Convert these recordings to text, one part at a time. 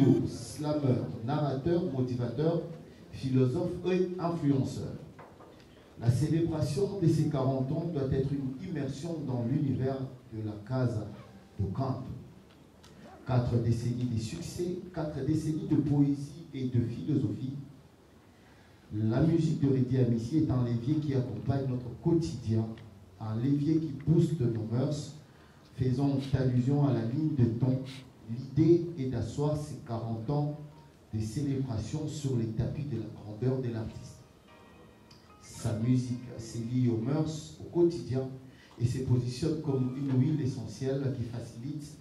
griot, slameur, narrateur, motivateur, philosophe et influenceur. La célébration de ses 40 ans doit être une immersion dans l'univers de la Casa de Canto. 4 décennies de succès, 4 décennies de poésie et de philosophie. La musique de Redi Amissi est un levier qui accompagne notre quotidien, un levier qui booste nos mœurs, faisant allusion à la ligne de ton. L'idée est d'asseoir ces 40 ans de célébration sur les tapis de la grandeur de l'artiste. Sa musique s'est liée aux mœurs, au quotidien, et se positionne comme une huile essentielle qui facilite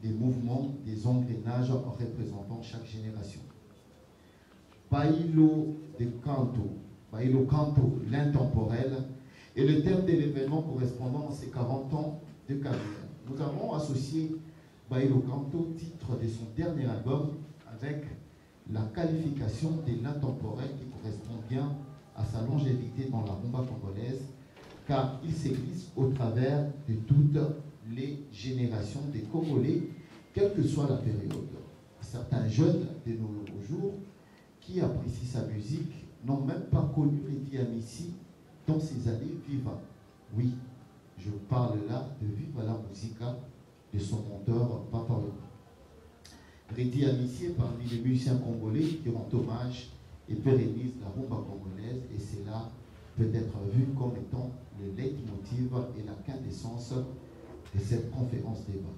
les mouvements des engrenages en représentant chaque génération. Bailo de Canto, Bailo Canto, l'intemporel, est le terme de l'événement correspondant à ses 40 ans de carrière. Nous avons associé Bailo Canto, titre de son dernier album, avec la qualification de l'intemporel qui correspond bien à sa longévité dans la rumba congolaise, car il s'existe au travers de toutes les générations des Congolais, quelle que soit la période. Certains jeunes de nos jours qui apprécient sa musique n'ont même pas connu Redi Amissi dans ses années vivantes. Oui, je parle là de Viva la Musica de son monteur Papa. Redi Amissi est parmi les musiciens congolais qui rendent hommage et pérennisent la rumba congolaise, et c'est là peut être vu comme étant le leitmotiv et la quintessence de cette conférence débat.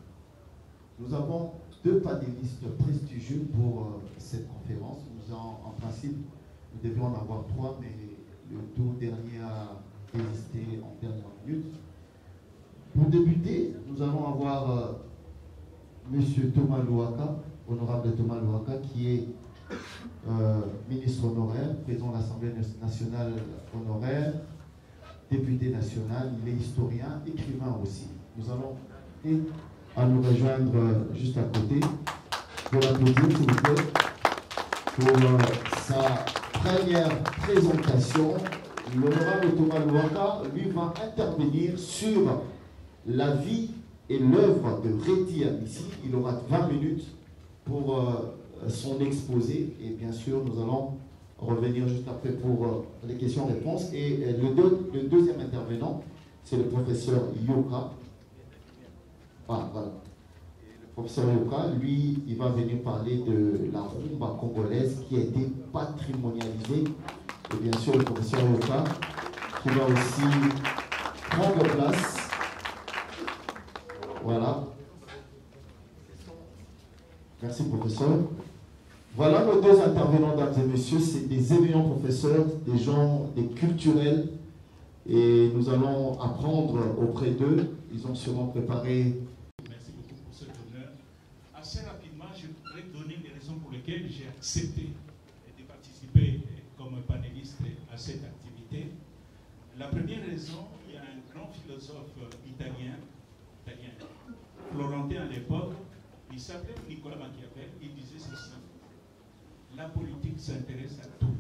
Nous avons 2 panélistes prestigieux pour cette conférence. En principe, nous devions en avoir 3, mais le tout dernier a existé en dernière minute. Pour débuter, nous allons avoir M. Thomas Louaka, honorable Thomas Louaka, qui est ministre honoraire, président de l'Assemblée nationale honoraire, député national, il est historien, écrivain aussi. Nous allons à nous rejoindre juste à côté pour l'applaudir, s'il vous plaît, pour sa première présentation. L'honorable Thomas Louaka, lui, va intervenir sur la vie et l'œuvre de Redi Amissi. Il aura 20 minutes pour son exposé, et bien sûr, nous allons revenir juste après pour les questions-réponses. Et le deuxième intervenant, c'est le professeur Yoka. Ah, voilà. Le professeur Yoka, lui, il va venir parler de la rumba congolaise qui a été patrimonialisée. Et bien sûr, le professeur Yoka, qui va aussi prendre place. Voilà. Merci, professeur. Voilà nos 2 intervenants, dames et messieurs. C'est des éminents professeurs, des gens, des culturels. Et nous allons apprendre auprès d'eux. Ils ont sûrement préparé. Merci beaucoup pour cet honneur. Assez rapidement, je voudrais donner les raisons pour lesquelles j'ai accepté de participer comme panéliste à cette activité. La première raison, il y a un grand philosophe italien, florentin à l'époque, il s'appelait Nicolas Machiavel, il disait ceci: la politique s'intéresse à tout,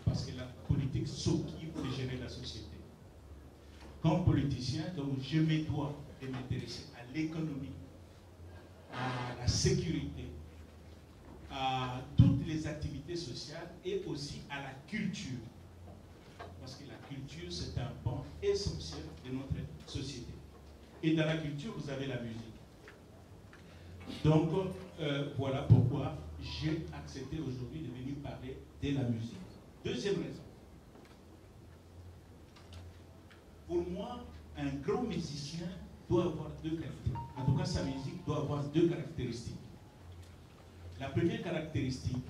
parce que la politique s'occupe de gérer la société. Comme politicien, donc, je me dois de m'intéresser à l'économie, à la sécurité, à toutes les activités sociales et aussi à la culture. Parce que la culture, c'est un pan essentiel de notre société. Et dans la culture, vous avez la musique. Donc, voilà pourquoi j'ai accepté aujourd'hui de venir parler de la musique. Deuxième raison. Pour moi, un grand musicien doit avoir 2 qualités. En tout cas, sa musique doit avoir 2 caractéristiques. La première caractéristique,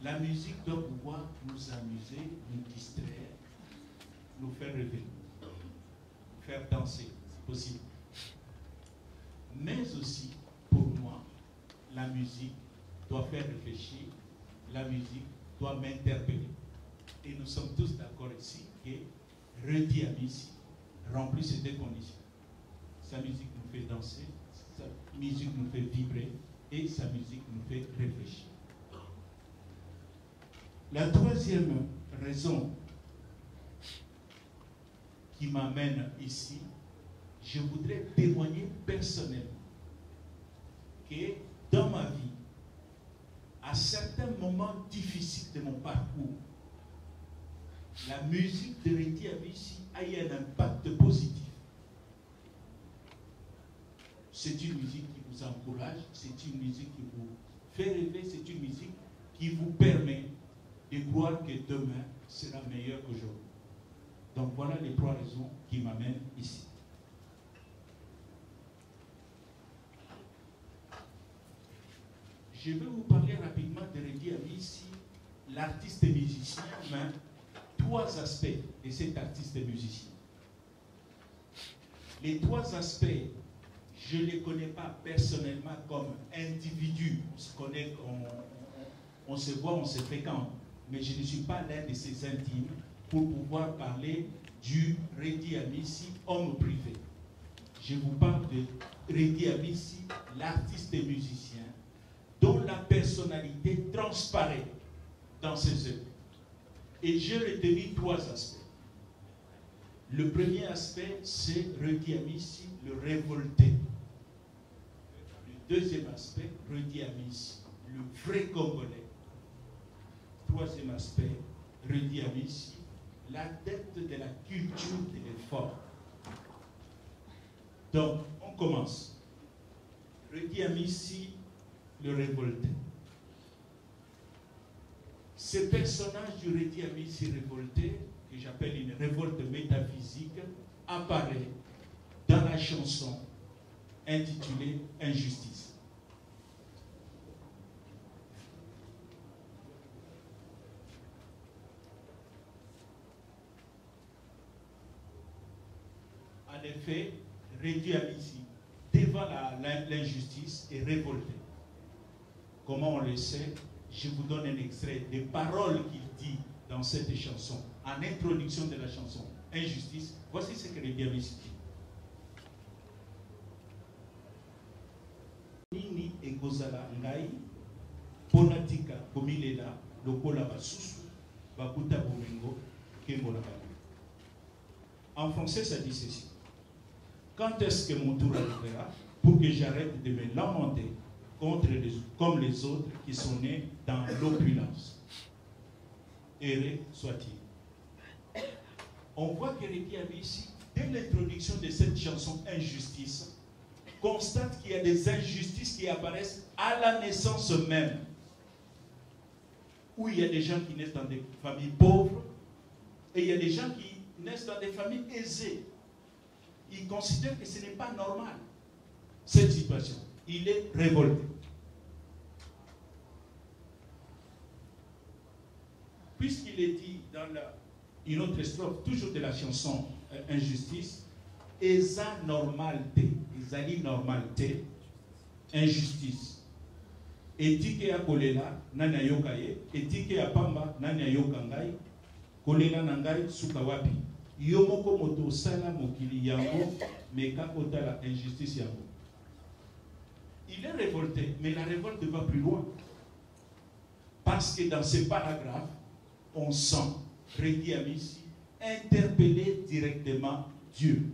la musique doit pouvoir nous amuser, nous distraire, nous faire rêver, nous faire danser, c'est possible. Mais aussi, pour moi, la musique doit faire réfléchir, la musique doit m'interpeller. Et nous sommes tous d'accord ici que Redi Amissi remplit ces 2 conditions. Sa musique nous fait danser, sa musique nous fait vibrer et sa musique nous fait réfléchir. La troisième raison qui m'amène ici, je voudrais témoigner personnellement que dans ma vie, à certains moments difficiles de mon parcours, la musique de Redi Amissi a eu un impact positif. C'est une musique qui vous encourage, c'est une musique qui vous fait rêver, c'est une musique qui vous permet de croire que demain sera meilleur qu'aujourd'hui. Donc voilà les 3 raisons qui m'amènent ici. Je vais vous parler rapidement de Redi Amissi, l'artiste et musicien, mais 3 aspects de cet artiste et musicien. Les 3 aspects, je ne les connais pas personnellement comme individu. On se connaît, on se voit, on se fréquente. Mais je ne suis pas l'un de ses intimes pour pouvoir parler du Redi Amissi, homme privé. Je vous parle de Redi Amissi, l'artiste et musicien, dont la personnalité transparaît dans ses œuvres. Et j'ai retenu 3 aspects. Le premier aspect, c'est Redi Amissi, le révolté. Le deuxième aspect, Redi Amissi, le vrai Congolais. Troisième aspect, Redi Amissi, l'adepte de la culture de l'effort. Donc, on commence. Redi Amissi, le révolté. Ce personnage du Redi Amissi révolté, que j'appelle une révolte métaphysique, apparaît dans la chanson intitulée Injustice. En effet, Redi Amissi, devant l'injustice, est révolté. Comment on le sait? Je vous donne un extrait des paroles qu'il dit dans cette chanson, en introduction de la chanson Injustice. Voici ce que Redi Amissi dit. Nini ekozala ngai ponatika komilela lokola basusu bakuta bomengo kembola bango. En français, ça dit ceci. Quand est-ce que mon tour arrivera pour que j'arrête de me lamenter comme les autres qui sont nés dans l'opulence? Erré soit-il. On voit que Redi Amissi, dès l'introduction de cette chanson Injustice, constate qu'il y a des injustices qui apparaissent à la naissance même. Où il y a des gens qui naissent dans des familles pauvres et il y a des gens qui naissent dans des familles aisées. Il considère que ce n'est pas normal, cette situation. Il est révolté. Puisqu'il est dit dans une autre strophe, toujours de la chanson Injustice, Eza normalité, Ezali normalité, injustice. Etike ya kolela, nani ayoka ye, etike ya pamba, nani ayoka ngai, kolela na ngai, suka wapi. Yomoko moto sala mokili yango, meka kotala injustice yango. Il est révolté, mais la révolte va plus loin. Parce que dans ces paragraphes, on sent Redi Amissi interpeller directement Dieu.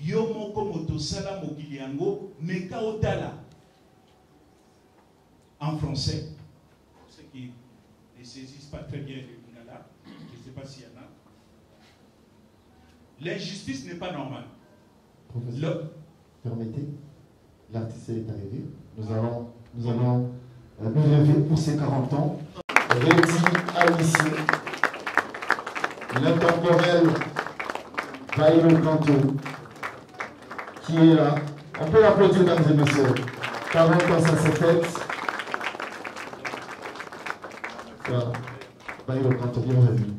Yomoko moto sala mokili yango, meka otala. En français, pour ceux qui ne saisissent pas très bien le Lingala, je ne sais pas s'il y en a. L'injustice n'est pas normale. Professeur, permettez, l'artiste est arrivé. Nous allons nous lever pour ses 40 ans. Redi Amissi, l'intemporel Bailo Kanto, qui est là. On peut l'applaudir, mesdames et messieurs. 40 ans, ça se fête. Voilà. Bailo Kanto, bienvenue.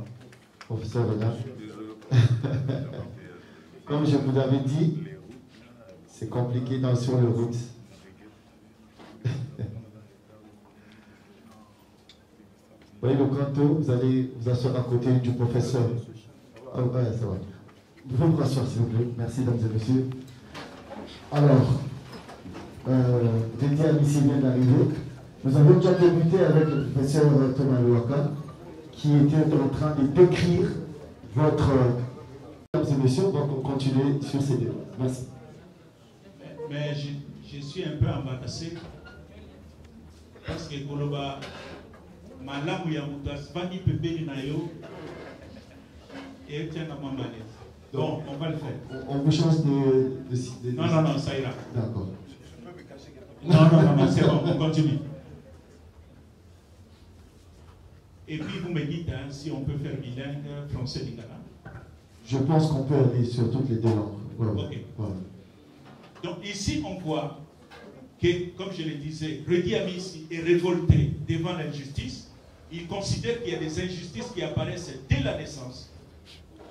Professeur Renard. Comme je vous avais dit, c'est compliqué sur le route. Bailo Kanto, vous allez vous asseoir à côté du professeur. Ah ouais, ça va. Vous pouvez vous rasseoir, s'il vous plaît. Merci, mesdames et messieurs. Alors, Redi Amissi vient d'arriver. Nous avons déjà débuté avec le professeur Thomas Louaka, qui était en train de décrire votre... Mesdames et messieurs, donc on continue sur ces deux. Merci. Mais je suis un peu embarrassé parce que Koloba malamu ya mutas vani pembeni na yo et tiens à maman. Bon, on va le faire. On vous change de non, ça ira. D'accord. Non, c'est bon, on continue. Et puis vous me dites hein, si on peut faire bilingue français-lingala. Je pense qu'on peut aller sur toutes les deux langues. Ouais. Ok. Ouais. Donc ici on voit que, comme je le disais, Redi Amissi est révolté devant l'injustice. Il considère qu'il y a des injustices qui apparaissent dès la naissance.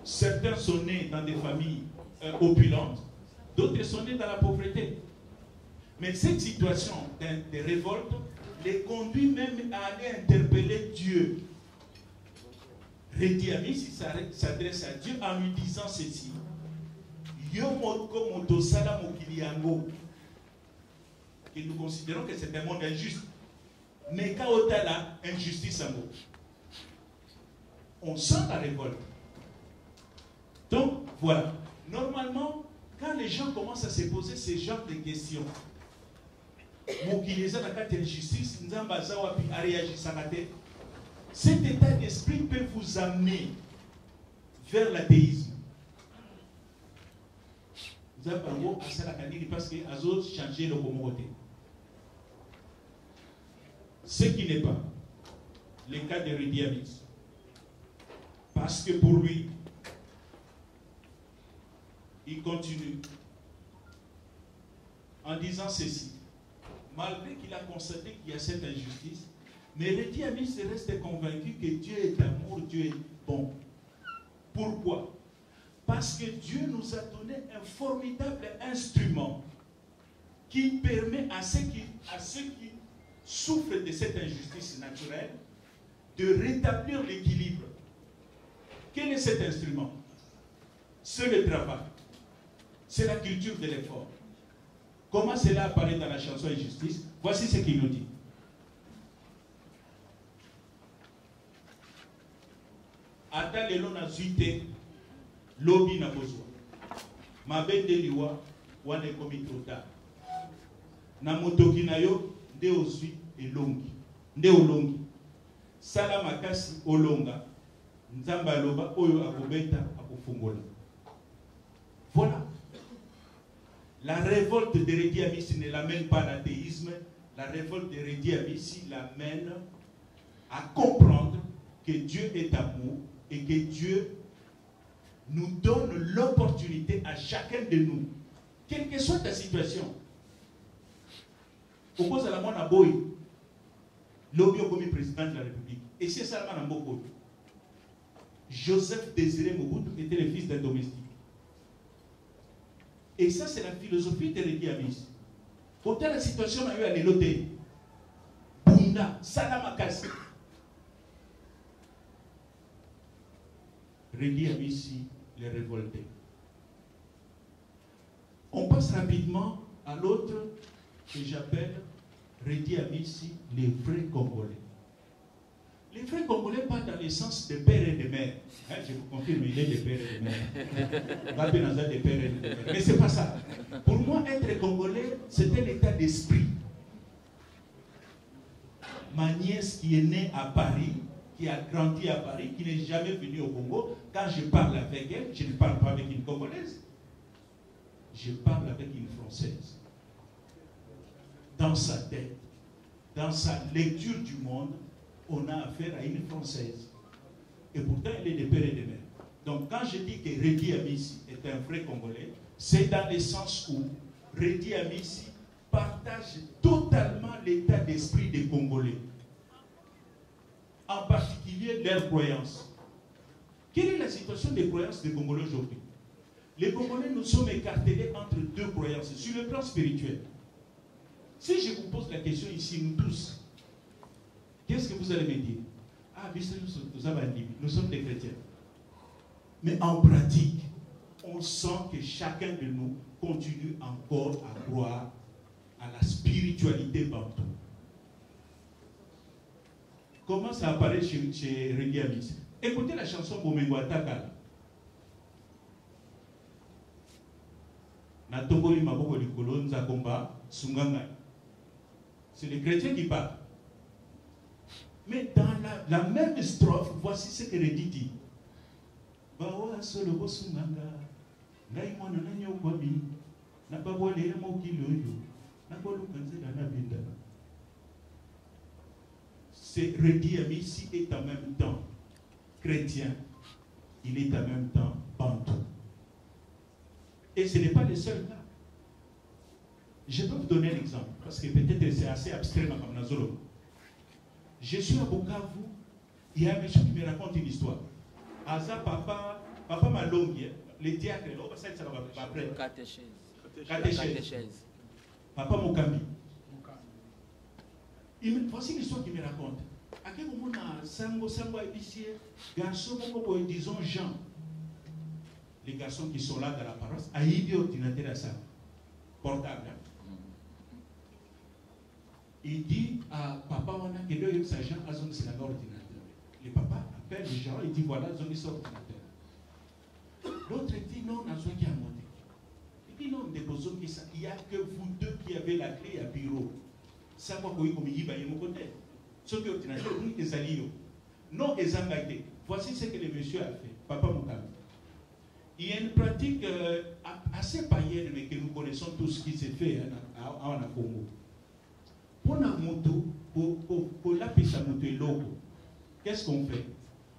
Certains sont nés dans des familles opulentes, d'autres sont nés dans la pauvreté. Mais cette situation de révolte les conduit même à aller interpeller Dieu. Redi Amissi s'adresse à Dieu en lui disant ceci. Yo moko motosala mokili yango. Et nous considérons que c'est un monde injuste. Mais quand on a la injustice en nous, on sent la révolte. Donc, voilà. Normalement, quand les gens commencent à se poser ce genre de questions, cet état d'esprit peut vous amener vers l'athéisme. Vous avez parce que Azot changer le communauté. Ce qui n'est pas le cas de Redi Amissi. Parce que pour lui, il continue en disant ceci. Malgré qu'il a constaté qu'il y a cette injustice, mais Redi Amissi reste convaincu que Dieu est amour, Dieu est bon. Pourquoi? Parce que Dieu nous a donné un formidable instrument qui permet à ceux qui souffrent de cette injustice naturelle de rétablir l'équilibre. Quel est cet instrument? C'est le travail. C'est la culture de l'effort. Comment cela apparaît dans la chanson Injustice? Voici ce qu'il nous dit. Ata lelo na zuite lobi na bozwa. Mabende liwa wane komi trota. Na motoki na yo nde ozwi elongi. Nde olongi. Sala makasi olonga. Nzamba loba oyo akobeta akofungola. Voilà. La révolte de Redi Amissi ne l'amène pas à l'athéisme. La révolte de Redi Amissi l'amène à comprendre que Dieu est amour et que Dieu nous donne l'opportunité à chacun de nous, quelle que soit ta situation. Au cause de la mona boy, l'obio comme président de la République, et c'est ça la mona. Joseph Désiré Mobutu était le fils d'un domestique. Et ça, c'est la philosophie de Redi Amissi. Quand la situation a eu à l'éloté, Bunda, Salamakasi. Redi Amissi, les révoltés. On passe rapidement à l'autre que j'appelle Redi Amissi, les vrais Congolais. Les vrais Congolais, pas dans le sens de père et de mère. Hein, je vous confirme, il est de père et de mère. Mais ce n'est pas ça. Pour moi, être Congolais, c'est un état d'esprit. Ma nièce qui est née à Paris, qui a grandi à Paris, qui n'est jamais venue au Congo, quand je parle avec elle, je ne parle pas avec une Congolaise. Je parle avec une Française. Dans sa tête, dans sa lecture du monde, on a affaire à une Française. Et pourtant, elle est de père et de mère. Donc, quand je dis que Redi Amissi est un vrai Congolais, c'est dans le sens où Redi Amissi partage totalement l'état d'esprit des Congolais. En particulier, leurs croyances. Quelle est la situation des croyances des Congolais aujourd'hui? Les Congolais, nous sommes écartelés entre deux croyances, sur le plan spirituel. Si je vous pose la question ici, nous tous, qu'est-ce que vous allez me dire? Ah, nous sommes des chrétiens. Mais en pratique, on sent que chacun de nous continue encore à croire à la spiritualité bantou. Comment ça apparaît chez Redi Amissi? Écoutez la chanson Bomengo Atakala. C'est les chrétiens qui parlent. Mais dans la même strophe, voici ce que Rédi dit. Bawa solo bosunganga, ngai mwana na nyokwami, na babwale ya mokiloyo, na bolukanze na binda. C'est Rédi ici est en même temps chrétien, il est en même temps bantou. Et ce n'est pas le seul cas. Je peux vous donner un exemple, parce que peut-être c'est assez abstrait comme Nazolo. Je suis à Bukavu, il y a un monsieur qui me raconte une histoire. Aza papa m'a longue, les diacres, là, ça va après. Catéchèse. Papa Mokambi. Voici l'histoire qu'il me raconte. À quel moment Sango épicier, garçon, disons Jean, les garçons qui sont là dans la paroisse, a eu ordinateur à ça, portable. Il dit à papa, on a que deux agents à son ordinateur. Le papa appelle les gens et dit voilà, ils ont mis son ordinateur. L'autre dit non, on a besoin qui a monté. Il dit non, il n'y a que vous deux qui avez la clé à bureau. Ça va comme il va y avoir. Ce que l'ordinateur, nous, les alliés. Non, les engagés. Voici ce que le monsieur a fait, papa Moukam. Il y a une pratique assez païenne, mais que nous connaissons tous ce qui s'est fait en Congo. Pour la moto, pour la piste à moto et logo, qu'est-ce qu'on fait?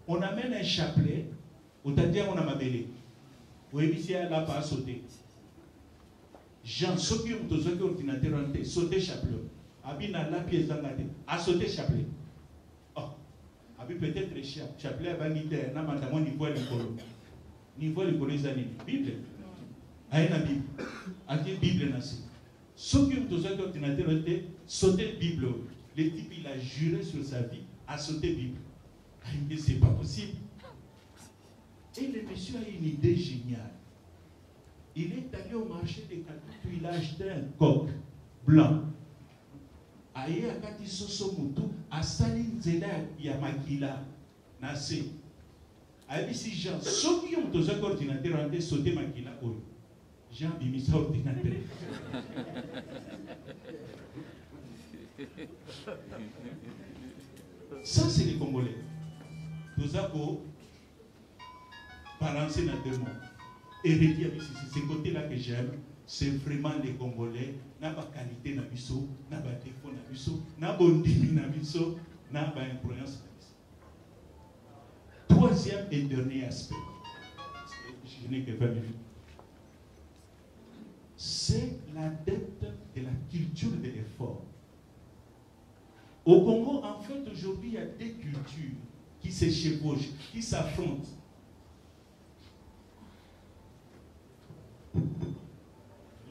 On amène un chapelet, c'est-à-dire on a ma belle. Vous voyez ici, là, pas à sauter. Jean, ceux qui ont besoin d'ordinateur, sauter chapelet. Abina la pièce d'engagé, à sauter chapelet. Oh, abi peut-être chapelet à vanité, n'a pas de niveau l'école. Niveau l'école des années. Bible. Aïe la Bible. Aïe Bible nasi. Ceux qui ont besoin d'ordinateur, sauter la Bible. Le type, il a juré sur sa vie à sauter la Bible. Mais c'est pas possible. Et le monsieur a une idée géniale. Il est allé au marché des Katutu, il a acheté un coq blanc. Aïe a kati soso mutu, a sali nzela ya makila, nase. Aïe si Jean, ceux qui ont besoin d'ordinateur ont sauté makila, oui. Jean bimisa ordinateur. Ça, c'est les Congolais. Nous avons balancé dans deux mondes. Et redire, c'est ce côté-là que j'aime, c'est vraiment les Congolais. N'a pas qualité, n'a pas défaut, n'a pas défaut, n'a pas bondimi, n'a pas influence. Troisième et dernier aspect, je n'ai que 20 minutes, c'est la dette de la culture de l'effort. Au Congo, en fait, aujourd'hui, il y a des cultures qui se chevauchent, qui s'affrontent.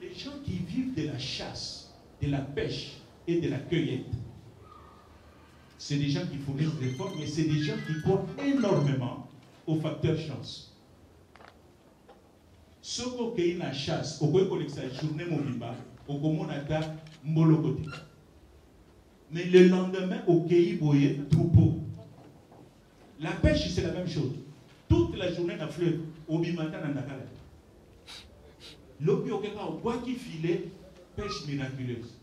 Les gens qui vivent de la chasse, de la pêche et de la cueillette, c'est des gens qui fournissent des efforts, mais c'est des gens qui croient énormément au facteur chance. Ce qui est la chasse, au point que la journée mobile, au comment on a mbolokoté. Mais le lendemain, au Kéi Boye, troupeau. La pêche, c'est la même chose. Toute la journée, dans le fleuve, au Bimata, dans Dakar. L'opi au Kéka, au bois qui filait, pêche miraculeuse.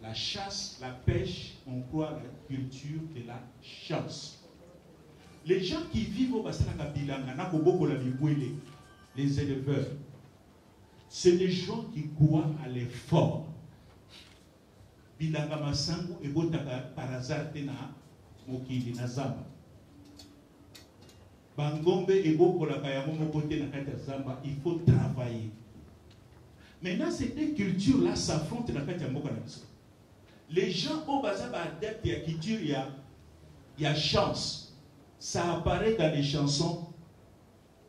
La chasse, la pêche, on croit à la culture de la chance. Les gens qui vivent au bassin de Kabilanga, les éleveurs, c'est des gens qui croient à l'effort. Bilanga masangu et botaka par hasard tena mokili na zamba. Bangombe et bokola kaya mokote na kata zamba, il faut travailler. Maintenant, ces deux cultures-là s'affrontent dans la kata mboka na biso. Les gens au bazaba adeptes à culture, il y a chance. Ça apparaît dans les chansons.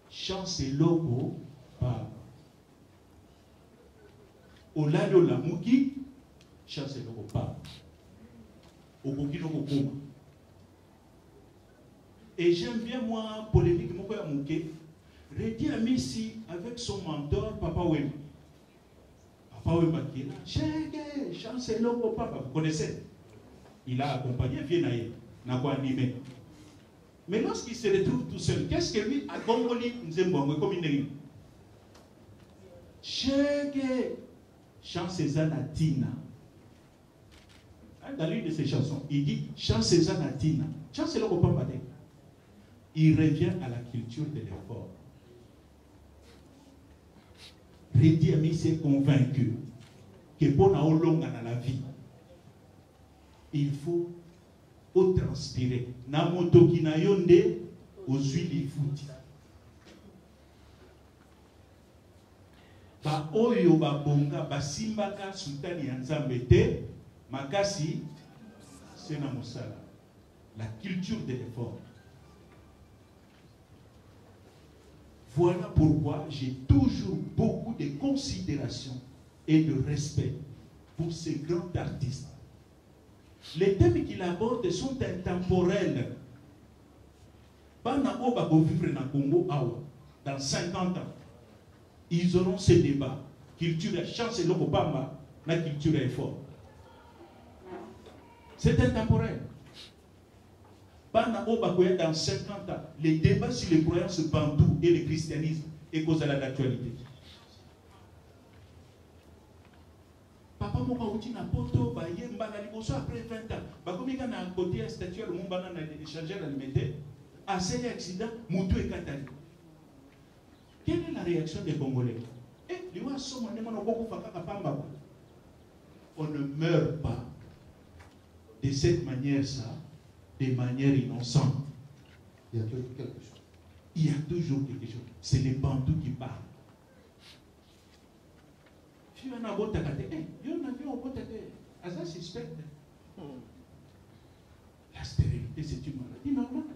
Chance et logo par Olado la Muki. Chance et logo pas. Et j'aime bien moi polémique Moko Mouké. Redi a mis ici avec son mentor Papa Wem. Papa Wem qui est là. Chance et logo papa. Vous connaissez? Il a accompagné Viennaïe. N'a pas animé. Mais lorsqu'il se retrouve tout seul, qu'est-ce que lui a Gongoli Nzembongo comme une Chance et Zanatina. même dans l'une de ses chansons, il dit chance Zanatina, chance le Kopambade. Il revient à la culture de l'effort. Redi Ami s'est convaincu que pour la longue dans la vie, il faut transpirer. Namoto kinayonde aux huiles fouti. Ba oyo ba bonga ba simbaka sultani ya Nzambe te makasi c'est na mosala. La culture de l'effort. Voilà pourquoi j'ai toujours beaucoup de considération et de respect pour ces grands artistes. Les thèmes qu'il aborde sont intemporels. Pendant qu'on va vivre dans le Congo, dans 50 ans, ils auront ce débat. Culture et chance et l'Okobamba, la culture est forte. C'est intemporel. Pendant qu'on va dans 50 ans, les débats sur les croyances bantoues et le christianisme est cause à l'actualité. Papa moka uti na poto ba yemba na liboso après 20 ans ba komika na côté ya statue le mumbana na échanger alimentaire à cet accident mutu ekatali. Quelle est la réaction des Congolais? On ne meurt pas de cette manière ça, de manière innocente. Il y a toujours quelque chose. Il y a toujours quelque chose. C'est les Bantous qui parlent. La stérilité, c'est une maladie normale.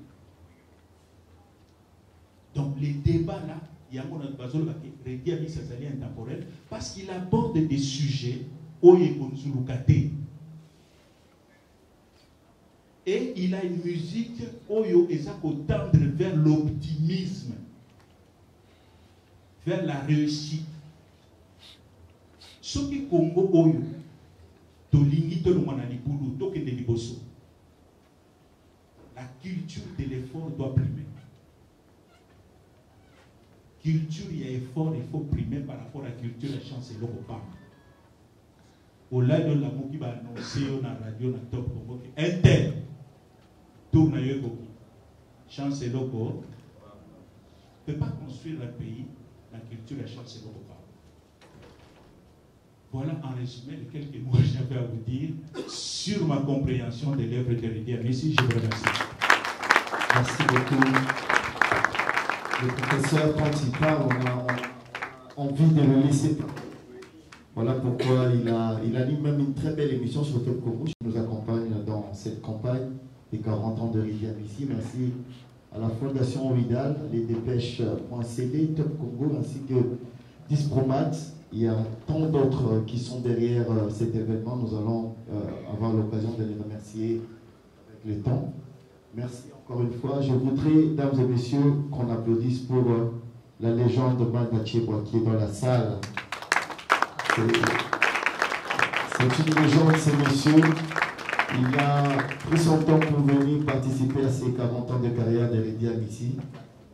Donc, les débats là, il y a mon advisor qui a mis ses alliés intemporels parce qu'il aborde des sujets et il a une musique oyo ezako tendre vers l'optimisme, vers la réussite. Ce qui Congo oyo tolingi to longwana libulu to kende liboso. La culture de l'effort doit primer. Culture, il y a effort, il faut primer par rapport à la culture et chance et l'Europe. Au-delà de la qui va annoncer na radio, na top, inter, tourne à Yogoki. Chance et l'Europe ne peut pas construire un pays, la culture et chance et l'Europe. Voilà en résumé les quelques mots que j'avais à vous dire sur ma compréhension de l'œuvre de Redi Amissi. Je vous remercie. Merci beaucoup. Le professeur, quand il parle, on a envie de le laisser parler. Voilà pourquoi il anime même une très belle émission sur Top Congo. Il nous accompagne dans cette campagne des 40 ans de Redi Amissi. Merci à la Fondation Ouidal, les dépêches.cd, Top Congo, ainsi que Dispromat. Il y a tant d'autres qui sont derrière cet événement. Nous allons avoir l'occasion de les remercier avec le temps. Merci encore une fois. Je voudrais, dames et messieurs, qu'on applaudisse pour la légende de Magda Tcheboa qui est dans la salle. C'est une légende, ces messieurs. Il a pris son temps pour venir participer à ces 40 ans de carrière de Redi Amissi.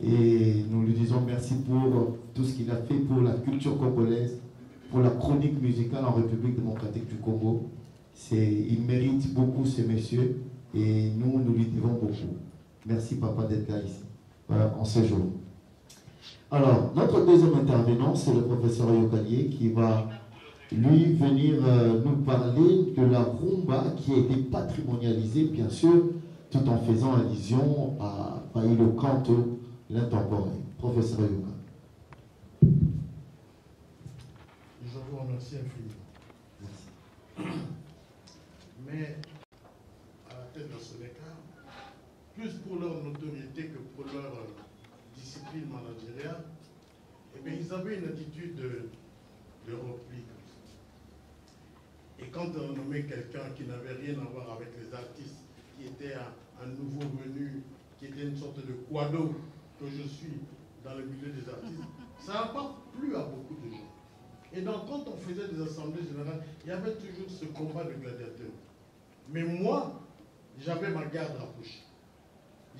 Et nous lui disons merci pour tout ce qu'il a fait pour la culture congolaise, pour la chronique musicale en République démocratique du Congo. Il mérite beaucoup, ces messieurs. Et nous lui devons beaucoup. Merci, papa, d'être là ici, en ce jour. Alors, notre deuxième intervenant, c'est le professeur Yokalié qui va, lui, venir nous parler de la rumba qui a été patrimonialisée, bien sûr, tout en faisant allusion à Païlo Kanto, l'intemporel. Professeur Yoka. Je vous remercie infiniment. Merci. Mais dans ce écart, plus pour leur notoriété que pour leur discipline managériale, eh bien, ils avaient une attitude de repli. Et quand on nommait quelqu'un qui n'avait rien à voir avec les artistes, qui était un nouveau venu, qui était une sorte de quado que je suis dans le milieu des artistes, ça n'a pas plu à beaucoup de gens. Et donc, quand on faisait des assemblées générales, il y avait toujours ce combat de gladiateurs. Mais moi, j'avais ma garde rapprochée.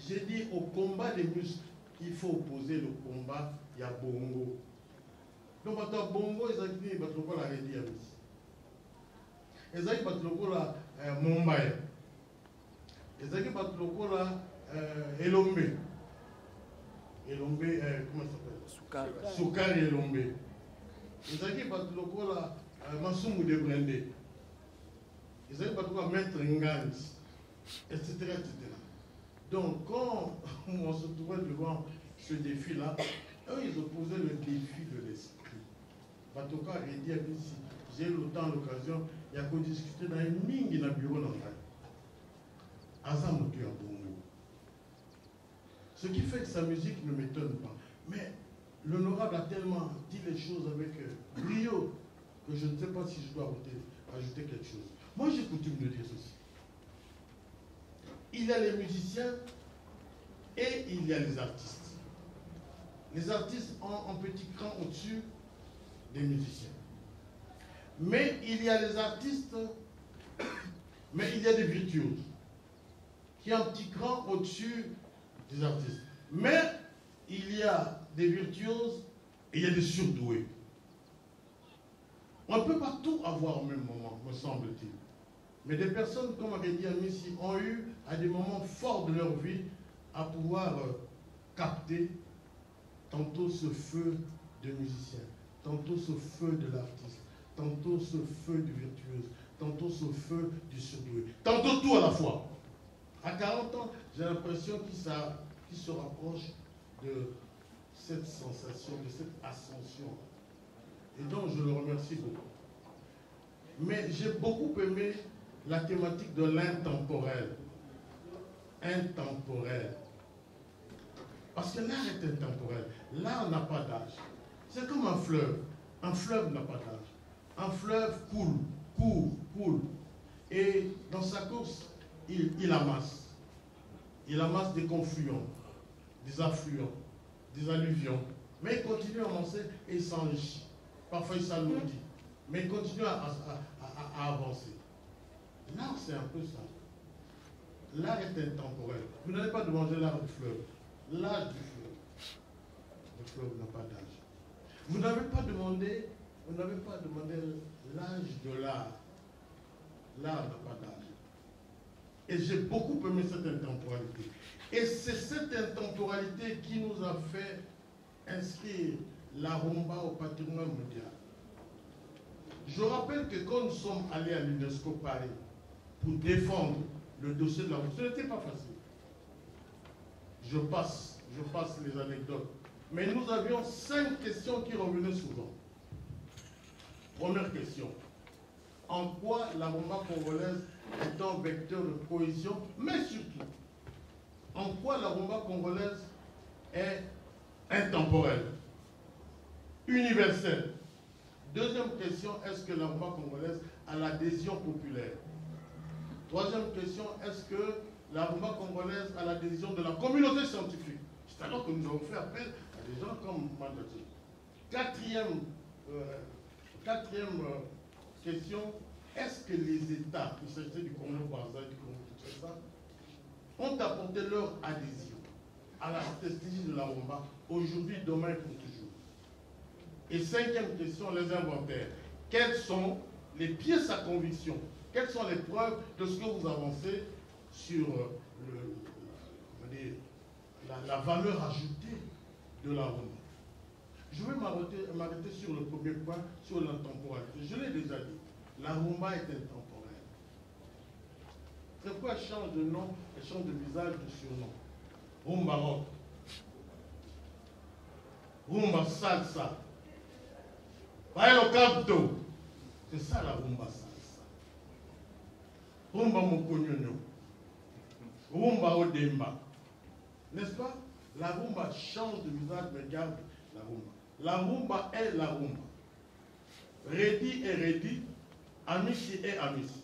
J'ai dit au combat des muscles, il faut opposer le combat, il y a bongo. Donc, bongo, ils ont dit, la Redi Amissi. ezaki bato lokola Mumbai, ezaki bato lokola Elombe, comment ça s'appelle? Soukari Elombe, ezaki bato lokola Masumu de Brende, ezaki bato lokola Maître Ngandi, etc., etc. Donc quand on se trouvait devant ce défi-là, eux ils opposaient le défi de l'esprit. Batoka a dit à Bissi, j'ai eu le temps, l'occasion, il y a qu'à discuter dans une mine dans le bureau d'entraînement. Azamotu à Bongo. Ce qui fait que sa musique ne m'étonne pas. Mais l'honorable a tellement dit les choses avec brio que je ne sais pas si je dois ajouter quelque chose. Moi j'ai coutume de dire ceci. Il y a les musiciens et il y a les artistes. Les artistes ont un petit cran au-dessus des musiciens. Mais il y a les artistes, mais il y a des virtuoses qui ont un petit cran au-dessus des artistes. Mais il y a des virtuoses et il y a des surdoués. On ne peut pas tout avoir au même moment, me semble-t-il. Mais des personnes, comme avait dit Amissi, ont eu à des moments forts de leur vie à pouvoir capter tantôt ce feu de musicien, tantôt ce feu de l'artiste, tantôt ce feu du virtuose, tantôt ce feu du surdoué, tantôt tout à la fois. À 40 ans, j'ai l'impression qu'il se rapproche de cette sensation, de cette ascension. Et donc je le remercie beaucoup. Mais j'ai beaucoup aimé la thématique de l'intemporel. Intemporel. Parce que l'art est intemporel. L'art n'a pas d'âge. C'est comme un fleuve. Un fleuve n'a pas d'âge. Un fleuve coule. Et dans sa course, il amasse. Il amasse des confluents, des affluents, des alluvions. Mais il continue à avancer et il s'enrichit. Parfois il s'alourdit. Mais il continue à avancer. L'art, c'est un peu ça. L'art est intemporel. Vous n'allez pas demander l'art du fleuve. L'âge du fleuve. Le fleuve n'a pas d'âge. Vous n'avez pas demandé l'âge de l'art. L'art n'a pas d'âge. Et j'ai beaucoup aimé cette intemporalité. Et c'est cette intemporalité qui nous a fait inscrire la rumba au patrimoine mondial. Je rappelle que quand nous sommes allés à l'UNESCO Paris pour défendre le dossier de la rumba, ce n'était pas facile. Je passe les anecdotes. Mais nous avions 5 questions qui revenaient souvent. Première question. En quoi la rumba congolaise est un vecteur de cohésion, mais surtout, en quoi la rumba congolaise est intemporelle, universelle. Deuxième question, est-ce que la rumba congolaise a l'adhésion populaire? Troisième question, est-ce que la rumba congolaise a l'adhésion de la communauté scientifique? C'est alors que nous avons fait appel à des gens comme Mandati. Quatrième question, est-ce que les États, il s'agissait du Congo-Brazzaville, du Congo-Kinshasa, ont apporté leur adhésion à la stratégie de la rumba, aujourd'hui, demain et pour toujours? Et cinquième question, les inventaires. Quelles sont les pièces à conviction? Quelles sont les preuves de ce que vous avancez sur la valeur ajoutée de la rumba? Je vais m'arrêter sur le premier point, sur l'intemporalité. Je l'ai déjà dit, la rumba est intemporelle. C'est pourquoi elle change de nom, elle change de visage, de surnom. Rumba rock, rumba salsa, bailo canto. C'est ça la rumba salsa. Rumba mokonyonyo, rumba odemba. N'est-ce pas? La rumba change de visage, mais garde la rumba. La rumba est la rumba. Redi est redi, amici est amici.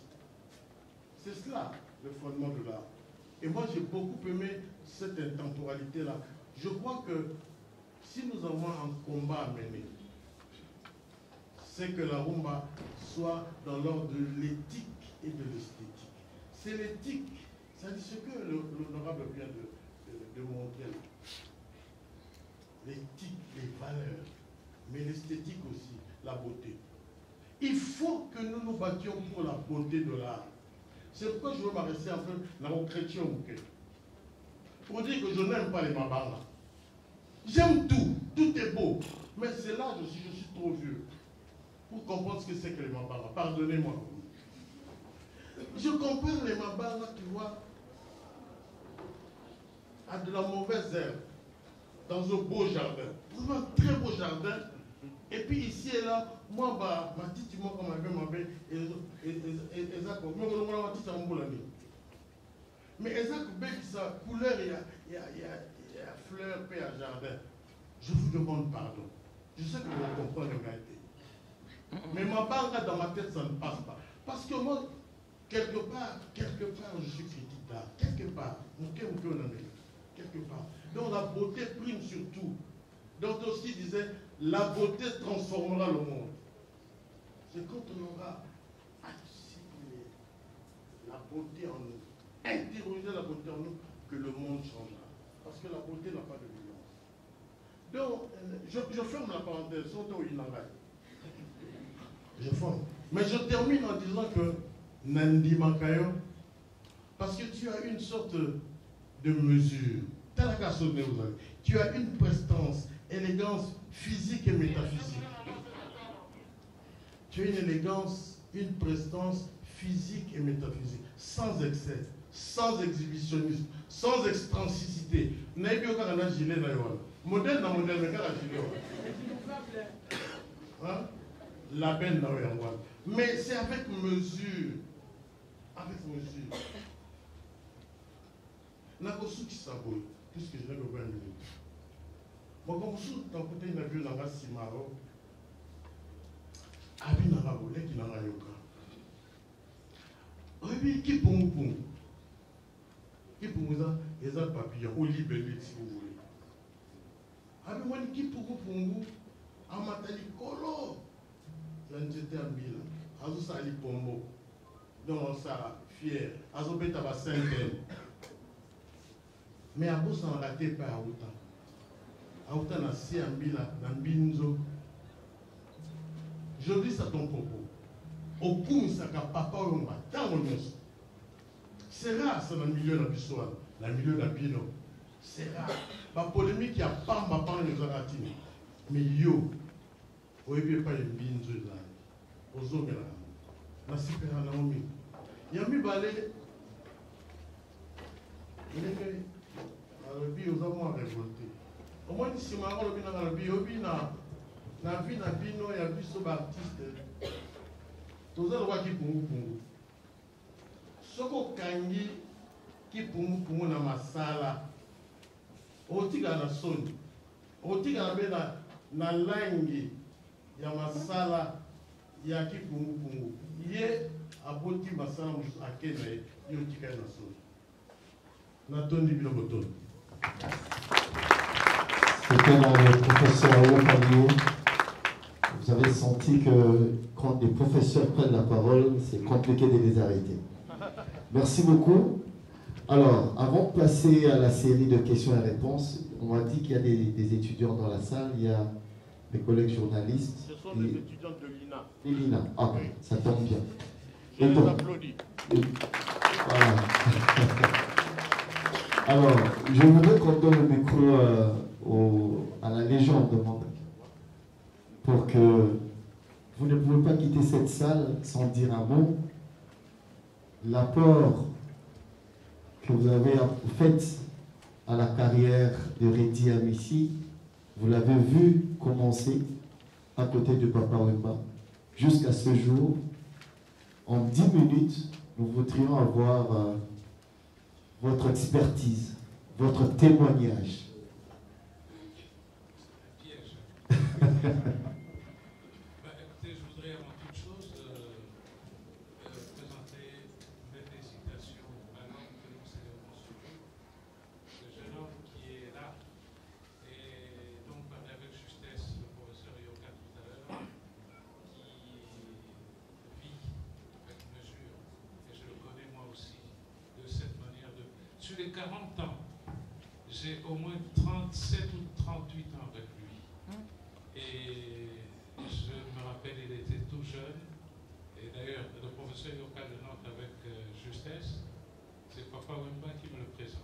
C'est cela le fondement de l'art. Et moi j'ai beaucoup aimé cette intemporalité-là. Je crois que si nous avons un combat à mener, c'est que la rumba soit dans l'ordre de l'éthique et de l'esthétique. C'est l'éthique, c'est ce que l'honorable vient de montrer là. L'éthique, les valeurs, mais l'esthétique aussi, la beauté. Il faut que nous nous battions pour la beauté de l'art. C'est pourquoi je veux m'arrêter un peu dans mon chrétien. Pour dire que je n'aime pas les mabanga. J'aime tout, tout est beau. Mais c'est là que je suis trop vieux pour comprendre ce que c'est que les mabanga. Pardonnez-moi. Je compare les mabanga, tu vois, à de la mauvaise herbe dans un beau jardin. Vraiment un très beau jardin. Et puis ici et là, moi, ma petite, moi, comme elle m'a fait, mais sa couleur, il y a fleur, puis il y a jardin. Je vous demande pardon. Je sais que vous comprenez la réalité. Mais ma banque dans ma tête, ça ne passe pas. Parce que moi, quelque part, je suis critique d'art. Quelque part. Quelque part. Donc la beauté prime sur tout. Donc aussi disait, la beauté transformera le monde. C'est quand on aura accepté la beauté en nous, interroger la beauté en nous, que le monde changera. Parce que la beauté n'a pas de violence. Donc, je ferme la parenthèse, je ferme. Mais je termine en disant que Nandi Makayo, parce que tu as une sorte de mesure. Tu as une prestance, élégance physique et métaphysique. Tu as une élégance, une prestance physique et métaphysique, sans excès, sans exhibitionnisme, sans extranticité. Modèle dans modèle, mais la peine dans le. Mais c'est avec mesure. Avec mesure. Nakosu qui s'abonne, puisque je n'ai que 20 minutes. Moi, comme je suis dans le côté de la vie, dans Simaro, Abi n'a volé qui n'a pas yoka. Oui, qui pour nous? Qui pour nous ça? Et ça, papillon, ou libellé, si vous voulez. Abi, moi, qui pour nous? Amatali Kolo. J'étais en Mila. Azo Sali Pombo. Donc, on s'est fier. Azo Betaba Sainte. Mais à vous, ça n'a raté pas à autant. À autant, on a si en Mila, dans Binzo. Je dis ça ton propos. Au coup, ça n'a pas tant on c'est rare, ça dans le milieu de la Bissoine, dans le milieu de la Bino. C'est rare. La polémique, il y a pas les oratines. Mais yo, vous n'avez pas une binzo là. Aux autres, la super Naomi. Il y a mis balai. Il est fait. Le bi aux hommes révoltés. Au moins, si ma robe est dans le bi, au bi na vie na bino ya biso artiste toza le roi qui pungu soko kangi qui pungu na masala otika na soni otika na bena na langi ya masala ya ki pungu ye aboti masala musu akene yo tika na soni na tondi bilo boton. C'était le professeur Opagno. Vous avez senti que quand des professeurs prennent la parole, c'est compliqué de les arrêter. Merci beaucoup. Alors, avant de passer à la série de questions et réponses, on m'a dit qu'il y a des étudiants dans la salle, il y a mes collègues journalistes. Ce sont des étudiants de l'INA. De l'INA, ah, oui. Ça tombe bien. Je les applaudis. Voilà. Alors, je voudrais qu'on donne le micro à la légende de Mandak, pour que vous ne pouvez pas quitter cette salle sans dire un mot. L'apport que vous avez fait à la carrière de Reddy Amissi, vous l'avez vu commencer à côté de Papa Wemba jusqu'à ce jour. En 10 minutes, nous voudrions avoir votre expertise, votre témoignage. Écoutez, je voudrais avant toute chose présenter mes félicitations à l'homme que nous célébrons ce jour, le jeune homme qui est là, et donc parlait avec justesse le professeur Yoka tout à l'heure, qui vit avec mesure, et je le connais moi aussi, de cette manière de... Sur les 40 ans, j'ai au moins 37 ou 38 ans avec lui. Et je me rappelle, il était tout jeune, d'ailleurs, le professeur Yoka le note avec justesse, c'est Papa Wemba qui me le présente.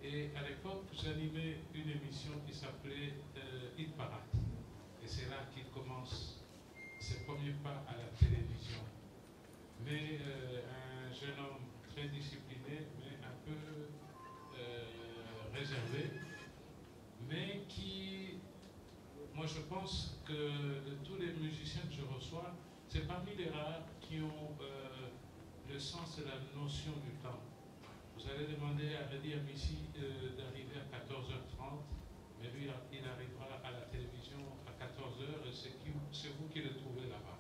Et à l'époque, j'animais une émission qui s'appelait Hit Parade. Et c'est là qu'il commence ses premiers pas à la télévision. Mais un jeune homme très discipliné, mais un peu réservé, mais qui, moi je pense que de tous les musiciens que je reçois, c'est parmi les rares qui ont le sens de la notion du temps. Vous allez demander à Redi Amissi d'arriver à 14h30, mais lui, il arrivera à la télévision à 14h et c'est vous qui le trouvez là-bas.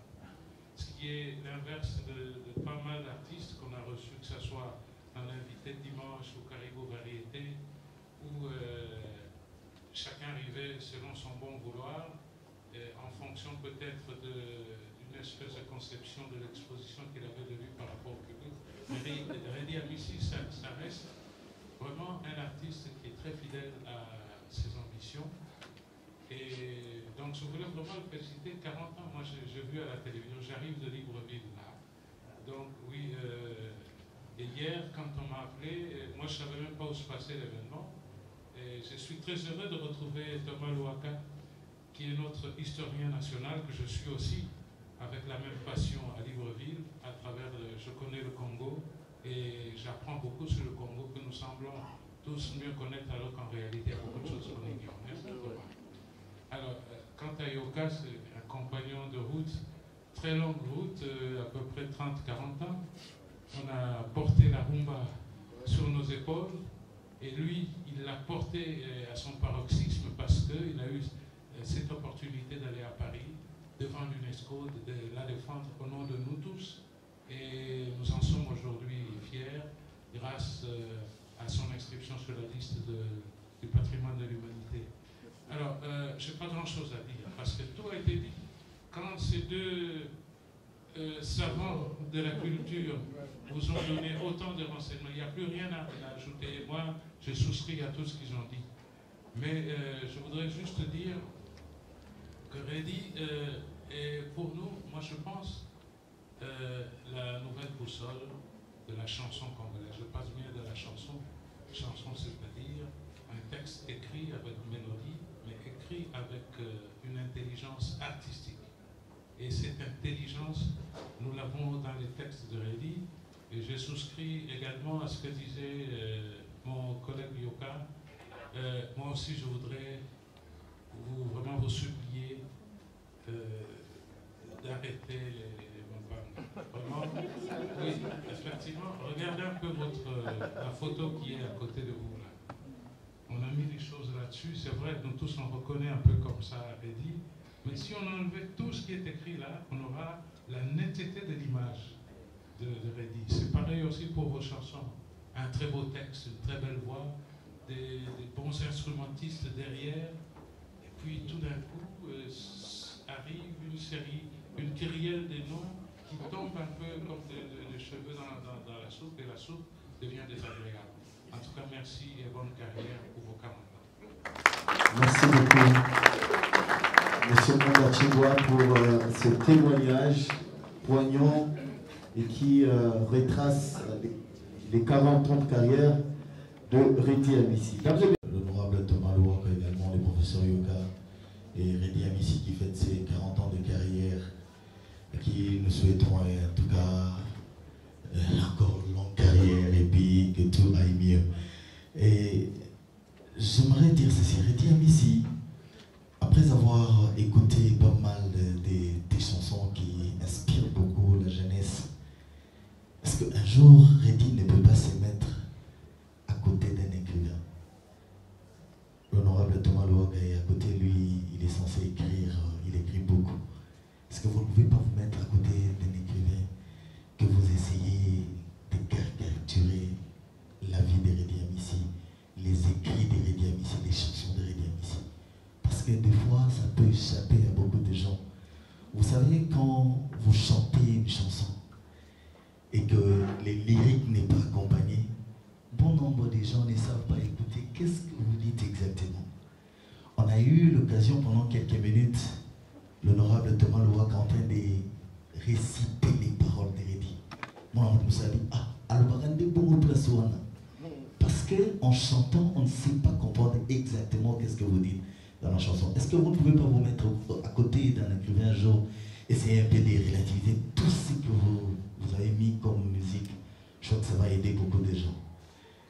Ce qui est l'inverse de pas mal d'artistes qu'on a reçus, que ce soit dans l'invité de dimanche ou Caribou Variété, où chacun arrivait selon son bon vouloir, en fonction peut-être d'une espèce de conception de l'exposition qu'il avait de lui par rapport au public. Mais Redi Amissi, ça reste vraiment un artiste qui est très fidèle à ses ambitions. Et donc je voulais vraiment le féliciter. 40 ans, moi j'ai vu à la télévision, j'arrive de Libreville là. Donc oui, et hier quand on m'a appelé, moi je ne savais même pas où se passait l'événement. Et je suis très heureux de retrouver Thomas Louaka, qui est notre historien national, que je suis aussi, avec la même passion à Libreville, à travers, je connais le Congo, et j'apprends beaucoup sur le Congo que nous semblons tous mieux connaître, alors qu'en réalité, il y a beaucoup de choses qu'on ignore. Merci Thomas. Alors, quant à Yoka, c'est un compagnon de route, très longue route, à peu près 30-40 ans. On a porté la rumba sur nos épaules, et lui, il l'a porté à son paroxysme parce qu'il a eu cette opportunité d'aller à Paris, devant l'UNESCO, de la défendre au nom de nous tous. Et nous en sommes aujourd'hui fiers grâce à son inscription sur la liste du patrimoine de l'humanité. Alors, je n'ai pas grand-chose à dire parce que tout a été dit. Quand ces deux savants de la culture vous ont donné autant de renseignements, il n'y a plus rien à ajouter. Moi, je souscris à tout ce qu'ils ont dit. Mais je voudrais juste dire que Redi est pour nous, moi je pense, la nouvelle boussole de la chanson congolaise. Je passe bien de la chanson, c'est-à-dire un texte écrit avec mélodie, mais écrit avec une intelligence artistique. Et cette intelligence, nous l'avons dans les textes de Redi, et je souscris également à ce que disait mon collègue Yoka. Moi aussi, je voudrais vraiment vous supplier d'arrêter les mambang. Vraiment, oui, effectivement, regardez un peu la photo qui est à côté de vous là. On a mis les choses là-dessus. C'est vrai que nous tous on reconnaît un peu comme ça Redi, mais si on enlevait tout ce qui est écrit là, on aura la netteté de l'image de Redi. C'est pareil aussi pour vos chansons. Un très beau texte, une très belle voix, des bons instrumentistes derrière, et puis tout d'un coup arrive une kyrielle des noms qui tombe un peu comme des cheveux dans la soupe, et la soupe devient désagréable. En tout cas, merci et bonne carrière pour vos 40 ans. Merci beaucoup, Monsieur Mondachibwa, pour ce témoignage poignant et qui retrace les 40 ans de carrière de Redi Amissi. L'honorable Thomas Louaka, également le professeur Yoka et Redi Amissi qui fête ses 40 ans de carrière, qui nous souhaitons en tout cas encore une longue carrière et puis que tout aille mieux. Et j'aimerais dire ceci, Redi Amissi, après avoir écouté pas mal des chansons qui inspirent beaucoup la jeunesse, est-ce qu'un jour Redi ne peut pas se mettre à côté d'un écrivain? L'honorable Thomas Louaka est à côté, lui, il est censé écrire, il écrit beaucoup. Est-ce que vous ne pouvez pas vous mettre à côté d'un écrivain, que vous essayez de caricaturer la vie de Redi Amissi, les écrits de Redi Amissi, les chansons de Redi Amissi? Parce que des fois, ça peut échapper à beaucoup de gens. Vous savez, quand vous chantez une chanson et que les lyriques n'est pas accompagné, bon nombre de gens ne savent pas écouter qu'est-ce que vous dites exactement. On a eu l'occasion pendant quelques minutes, l'honorable Thomas Louaka en train réciter les paroles d'Hérédie. Moi, je me suis dit, parce qu'en chantant, on ne sait pas comprendre exactement qu'est-ce que vous dites dans la chanson. Est-ce que vous ne pouvez pas vous mettre à côté d'un écrivain un jour, essayer un peu de relativiser tout ce que vous avez mis comme musique? Je crois que ça va aider beaucoup de gens.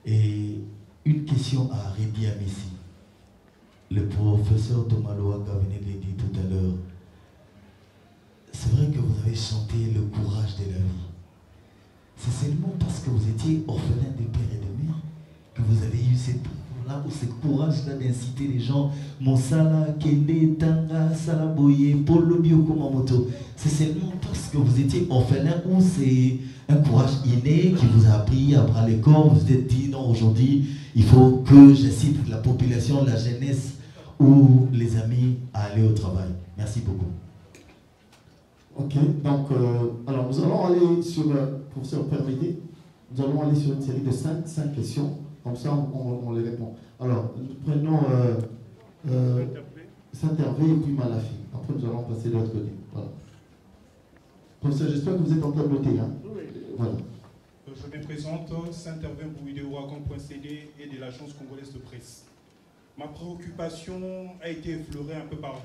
Et une question à Rédi Amissi. Le professeur Thomas Loaka venait de le dire tout à l'heure. C'est vrai que vous avez chanté le courage de la vie. C'est seulement parce que vous étiez orphelin de père et de mère que vous avez eu là où ce courage-là d'inciter les gens. Monsala, Kende, Tanga, Salaboye, Polo Bio Kumamoto. C'est seulement parce que vous étiez orphelin ou c'est un courage inné qui vous a appris à bras le corps. Vous vous êtes dit non, aujourd'hui, il faut que j'incite la population, la jeunesse ou les amis à aller au travail. Merci beaucoup. Ok, donc, alors nous allons aller sur, professeur permettez, nous allons aller sur une série de 5 questions, comme ça on les répond. Alors, nous prenons Saint-Hervé et puis Malafi. Après, nous allons passer de l'autre côté. Voilà. Professeur, j'espère que vous êtes en train de noter. Hein? Oui. Voilà. Je me présente, Saint-Hervé pour vidéoragon.cd et de l'Agence congolaise de presse. Ma préoccupation a été effleurée un peu par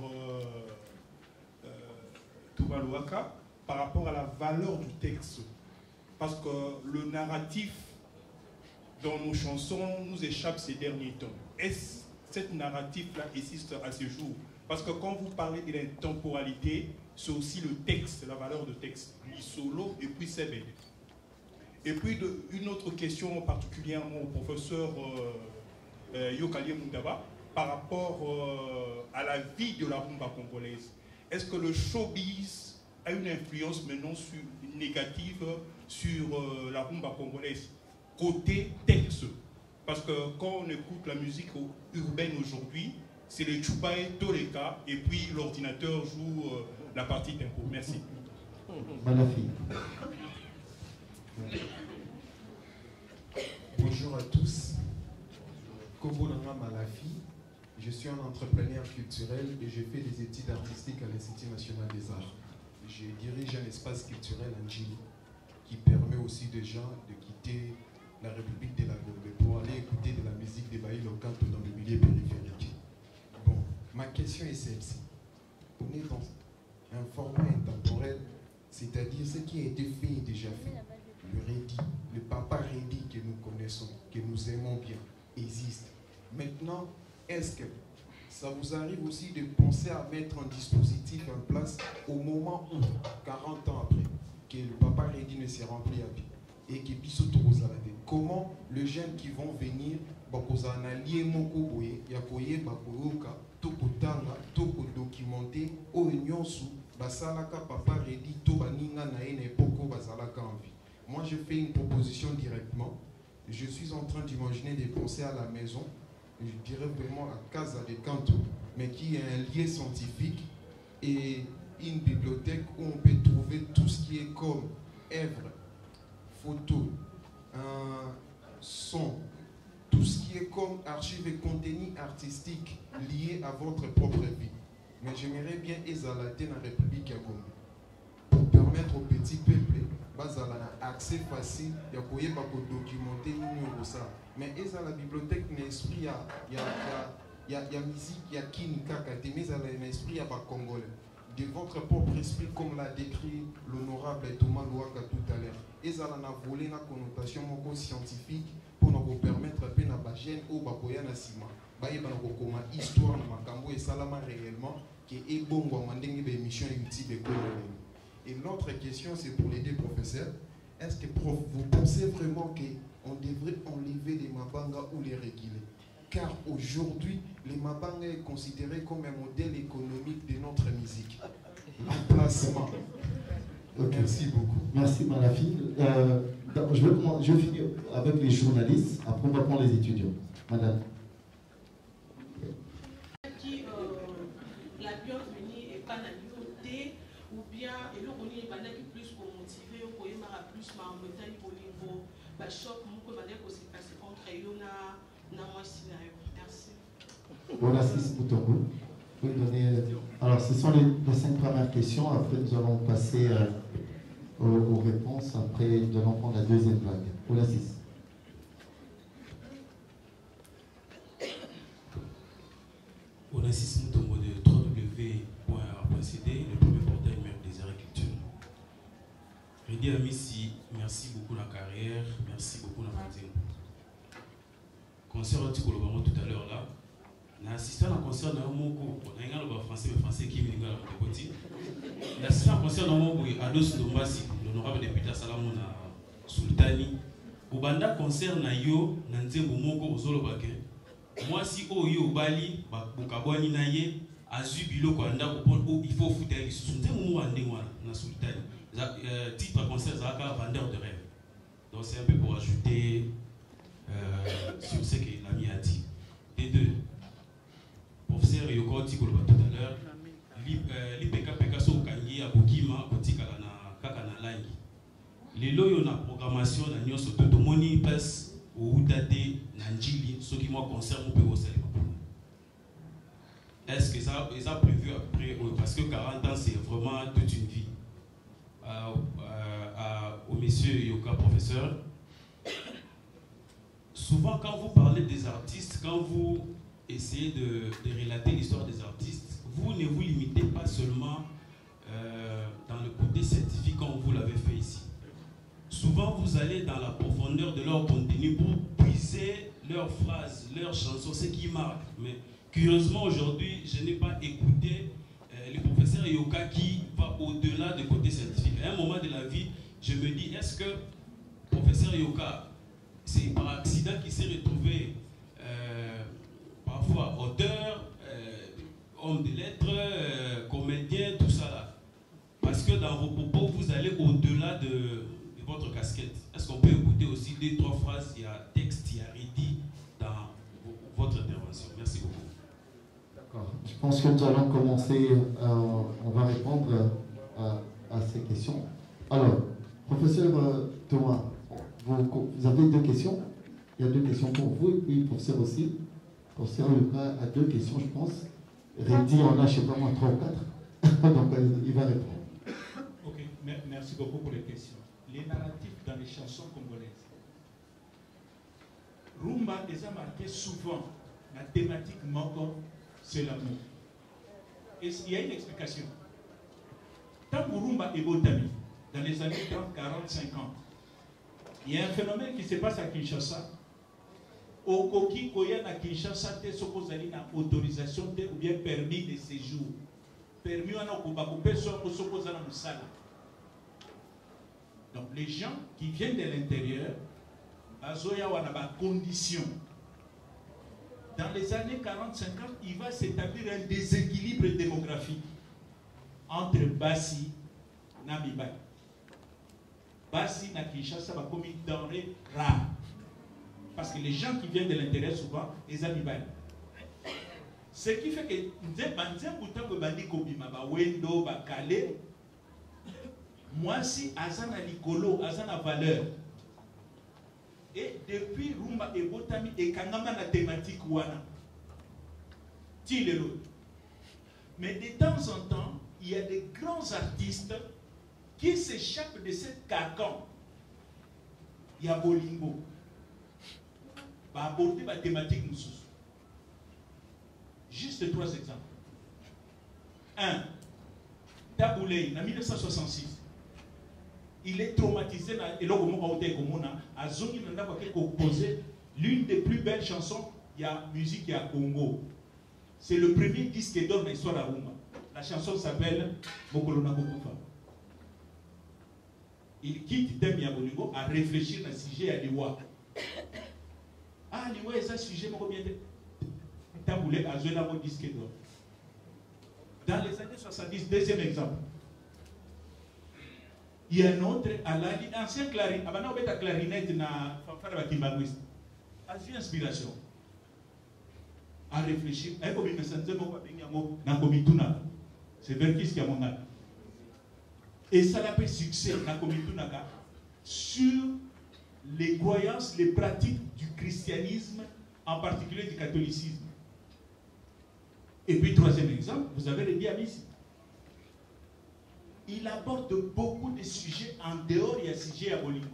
Thomas Loaka par rapport à la valeur du texte. Parce que le narratif dans nos chansons nous échappe ces derniers temps. Est-ce que cette narratif-là existe à ce jour? Parce que quand vous parlez de l'intemporalité, c'est aussi le texte, la valeur de texte. L'isolo et puis Sebed. Et puis une autre question particulièrement au professeur Yokali Mundaba par rapport à la vie de la rumba congolaise. Est-ce que le showbiz a une influence maintenant négative sur la rumba congolaise côté texte? Parce que quand on écoute la musique urbaine aujourd'hui, c'est les Chupae, Toleka, et puis l'ordinateur joue la partie tempo. Merci. Malafi. Bonjour à tous. Kobo Nanga Malafi. Je suis un entrepreneur culturel et je fais des études artistiques à l'Institut national des arts. Je dirige un espace culturel en Chili qui permet aussi aux gens de quitter la République de la Gombe pour aller écouter de la musique des Baïlo Canto dans le milieu périphérique. Bon, ma question est celle-ci. On est dans un format intemporel, c'est-à-dire ce qui a été fait est déjà fait. Le Rédi, le papa Rédi que nous connaissons, que nous aimons bien, existe. Maintenant, est-ce que ça vous arrive aussi de penser à mettre un dispositif en place au moment où, 40 ans après, que le papa Rédi ne s'est rempli à vie et que Bissoto Rosalade, comment les jeunes qui vont venir, Bakozana lié Mokoboye, Yakoye Bakoyoka, Tokotanga, Toko documenté, Oenyonsu, Basalaka papa Rédi, Tobaninga Naene Poko Basalaka en vie. Moi, je fais une proposition directement. Je suis en train d'imaginer de penser à la maison, je dirais vraiment à Casa de Canto, mais qui est un lieu scientifique et une bibliothèque où on peut trouver tout ce qui est comme œuvres, photos, son, tout ce qui est comme archives et contenu artistique liés à votre propre vie. Mais j'aimerais bien exalater dans la République à Gombe pour permettre aux petits peuples accès facile, il y a documenter ça. Mais à la bibliothèque, il y a musique, il y a Kinika, mais il y a un esprit à Congolais. De votre propre esprit, comme l'a décrit l'honorable Thomas Loaka tout à l'heure. Et ça a volé une connotation scientifique pour nous permettre de faire une gêne ou de ciment. Une histoire de Salama réellement qui est bon pour une émission utile. Et l'autre question, c'est pour les deux professeurs. Est-ce que vous pensez vraiment qu'on devrait enlever les Mabanga ou les réguler? Car aujourd'hui, les Mabanga est considéré comme un modèle économique de notre musique. L'emplacement. Okay. Merci beaucoup. Merci Malafi. Je vais finir avec les journalistes, après on va prendre les étudiants. Madame. La bienvenue est pas la nouveauté, ou bien et on est plus pour motiver, pour y avoir plus ma montagne pour niveau, bah choc, mon peu manière aussi passer entre eux na moi scénario. Merci. Voilà, c'est pour ton goût. Oui, alors, ce sont les 5 premières questions. Après, nous allons passer aux réponses. Après, nous allons prendre la deuxième vague. Ou la 6. On assiste au mot de www.art.cd, le premier portail numéro des arts et culture. Redi Amissi, merci beaucoup la carrière, merci beaucoup la manzine. Concert tout à l'heure là. On a assisté à un concert dans mon cours. On a un français, mais français qui vient de côté. On a assisté à un concert dans mon cours. Ados Dombasi, l'honorable député Salamona Sultani. Au banda concert na yo, nanzembo moko ozolo bake. Moi si oyo bali, bukabwani na ye, azu biloko anda ko il faut foutre les sous. Nzembo ande wana na Sultani. Titre concert Zaka vendeur de rêve. Donc c'est un peu pour ajouter sur ce que l'ami a dit. Et deux. Professeur Yoko dit tout à l'heure, l'IPK so kangi ya bokima kotikala na kaka na langi. Lelo yo na programmation na nyoso to moni passe au date na njili so qui moi concert mo pe au célébrer. Est-ce que ça est prévu après parce que 40 ans c'est vraiment toute une vie. Au monsieur Yoka professeur, souvent quand vous parlez des artistes, quand vous essayez de relater l'histoire des artistes, vous ne vous limitez pas seulement dans le côté scientifique comme vous l'avez fait ici. Souvent, vous allez dans la profondeur de leur contenu pour puiser leurs phrases, leurs chansons, ce qui marque. Mais curieusement, aujourd'hui, je n'ai pas écouté le professeur Yoka qui va au-delà du côté scientifique. À un moment de la vie, je me dis, est-ce que professeur Yoka, c'est par accident qu'il s'est retrouvé parfois auteur, homme de lettres, comédien, tout ça là. Parce que dans vos propos, vous allez au-delà de votre casquette. Est-ce qu'on peut écouter aussi 2-3 phrases, il y a texte, il y a rédit dans votre intervention? Merci beaucoup. D'accord. Je pense que nous allons commencer, on va répondre à ces questions. Alors, professeur Thomas, vous avez 2 questions. Il y a 2 questions pour vous et puis professeur aussi. Professeur Lucas a 2 questions, je pense. Reddy en a, je ne sais pas moi, 3 ou 4. Donc, il va répondre. Ok, merci beaucoup pour les questions. Les narratifs dans les chansons congolaises. Rumba les a marqué souvent. La thématique Moko, c'est l'amour. Et il y a une explication. Tant que Rumba est Botami, dans les années 30, 40, 50, il y a un phénomène qui se passe à Kinshasa. Au Koki, Koya na Kinshasa, te sokozali na autorisation te ou bien permis de séjour. Permis à nos donc les gens qui viennent de l'intérieur, condition. Dans les années 40-50, il va s'établir un déséquilibre démographique entre Bassi et Namibali. Bassi na Kinshasa va comme une denrée rare. Parce que les gens qui viennent de l'intérieur, souvent, les Namibali. Ce qui fait que moi si Azana Likolo, Azana valeur. Et depuis Rumba et Botami et Kangama la thématique Wana. Mais de temps en temps, il y a des grands artistes qui s'échappent de cette carcan. Il y a Bolingo. Va aborder la thématique Moussous. Juste 3 exemples. 1. Taboulé, en 1966. Il est traumatisé et là, à Zongi, il a composé l'une des plus belles chansons, il y a musique, il y a Congo. C'est le premier disque d'or de l'histoire à Rumba. La chanson s'appelle Mokolona Kokufa. Il quitte Demi Abolingo à réfléchir à un sujet à l'Iwa. Ah, l'Iwa est un sujet, Taboulé a joué un disque d'or. Dans les années 70, deuxième exemple. Il y a un autre, ancien clarinette, à clarinette na fanfare ba kimbangwiste. A eu inspiration. À réfléchir. C'est Verkis qui a mon âme. Et ça l'a fait succès sur les croyances, les pratiques du christianisme, en particulier du catholicisme. Et puis, troisième exemple, vous avez le Diamisi. Il aborde beaucoup de sujets en dehors, il y a sujet à Bolingo.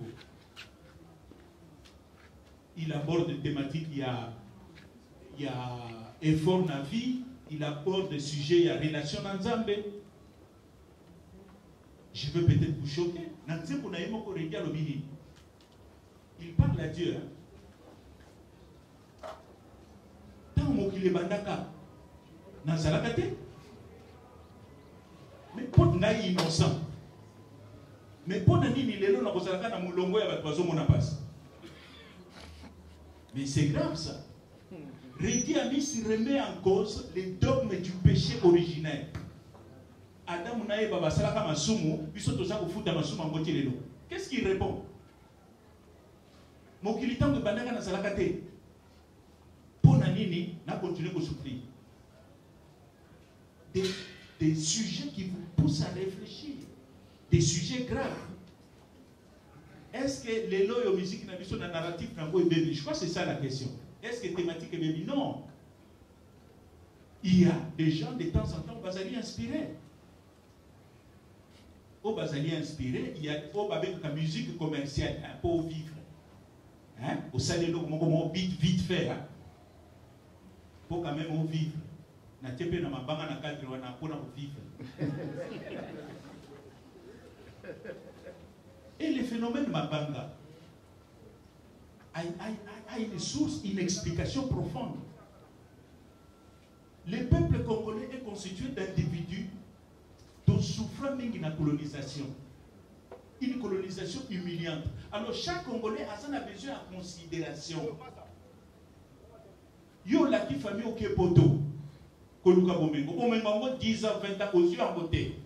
Il aborde des thématiques, il y a effort dans la vie, il aborde des sujets, il y a relation dans Zambé. Je veux peut-être vous choquer. Il parle à Dieu. Tant qu'il est bandaka, dans Salakate. Mais pour être innocent. Mais pour être mais c'est grave ça. Redi Amis remet en cause les dogmes du péché originel. Adam Nae Baba Salaka Masumu, qu'est-ce qu'il répond? Mon kilitan de Bandaka na Salakate. Pour Nanini, n'a continué à souffrir. Des sujets qui vous poussent à réfléchir. Des sujets graves. Est-ce que les lois et musique sont dans narratif franco et baby? Je crois que c'est ça la question. Est-ce que thématique est baby? Non. Il y a des gens de temps en temps au Bazali inspirés. Au Bazali inspiré, il y a avec la musique commerciale, un peu au vivre. Hein? Au salaire, comment vite faire. Hein? Pour quand même au vivre. Na tepe na mabanga na cadre wana pona vivre. Et le phénomène mabanga a une source, une explication profonde. Le peuple congolais est constitué d'individus dont souffrent même une colonisation. Une colonisation humiliante. Alors chaque Congolais a besoin de considération. Yo la qui famille au Kepoto. Koluka Bomengo. Bomengo 10 ans, 20 ans aux yeux en beauté.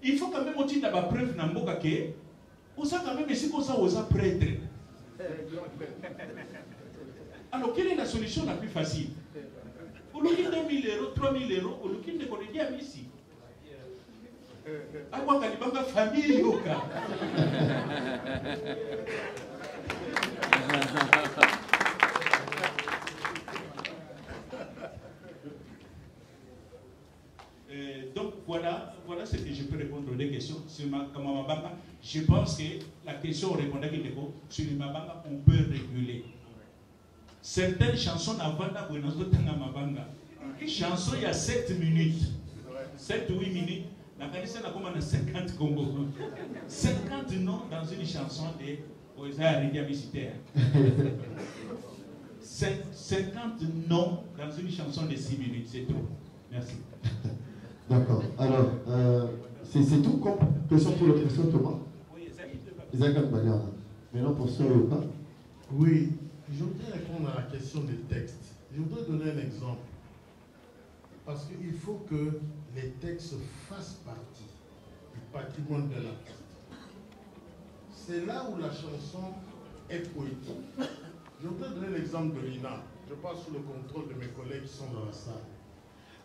Il faut quand même aussi d'avoir preuve dans Mboka que on sait quand même ici qu'on s'est prêtre. Alors quelle est la solution la plus facile? Au lieu de 2 000 euros, 3 000 euros, au lieu de connaître à ici. À quoi Kalibanga famille yoka. Donc voilà ce que je peux répondre aux questions sur Mabanga. Je pense que la question répondait sur les Mabanga, on peut réguler. Certaines chansons avant Mabanga. Chanson il y a 7 minutes. 7 ou 8 minutes. La candidature a commandé 50 Congo. 50 noms dans une chanson de Oesa Ridiamisitaire. 50 noms dans une chanson de 6 minutes, c'est tout. Merci. D'accord. Alors, c'est tout comme question pour le professeur Thomas. Oui, Isaac Baliana. Maintenant, pour ce pas. Oui, je voudrais répondre à la question des textes. Je voudrais donner un exemple. Parce qu'il faut que les textes fassent partie du patrimoine de l'artiste. C'est là où la chanson est poétique. Je voudrais donner l'exemple de Lina. Je passe sous le contrôle de mes collègues qui sont dans la salle.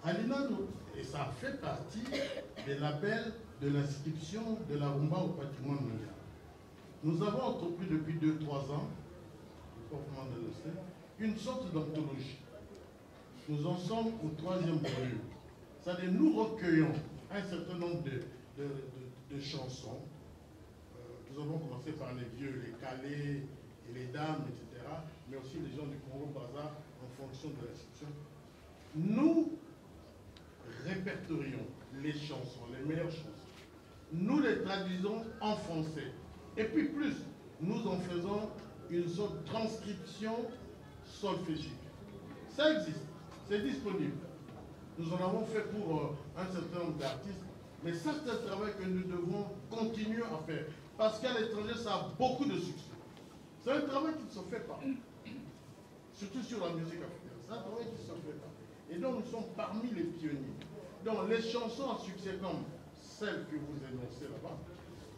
À Lina, et ça fait partie des labels de l'inscription de la rumba au patrimoine mondial. Nous avons entrepris depuis 2-3 ans, une sorte d'anthologie. Nous en sommes au 3e volume. C'est-à-dire nous recueillons un certain nombre de chansons. Nous avons commencé par les vieux, les calés et les dames, etc. Mais aussi les gens du Congo-Brazzaville en fonction de l'institution. Nous répertorions les chansons, les meilleures chansons. Nous les traduisons en français. Et puis plus, nous en faisons une sorte de transcription solfégique. Ça existe, c'est disponible. Nous en avons fait pour un certain nombre d'artistes, mais ça c'est un travail que nous devons continuer à faire. Parce qu'à l'étranger, ça a beaucoup de succès. C'est un travail qui ne se fait pas. Surtout sur la musique africaine. C'est un travail qui ne se fait pas. Et donc nous sommes parmi les pionniers. Donc les chansons à succès comme celles que vous énoncez là-bas,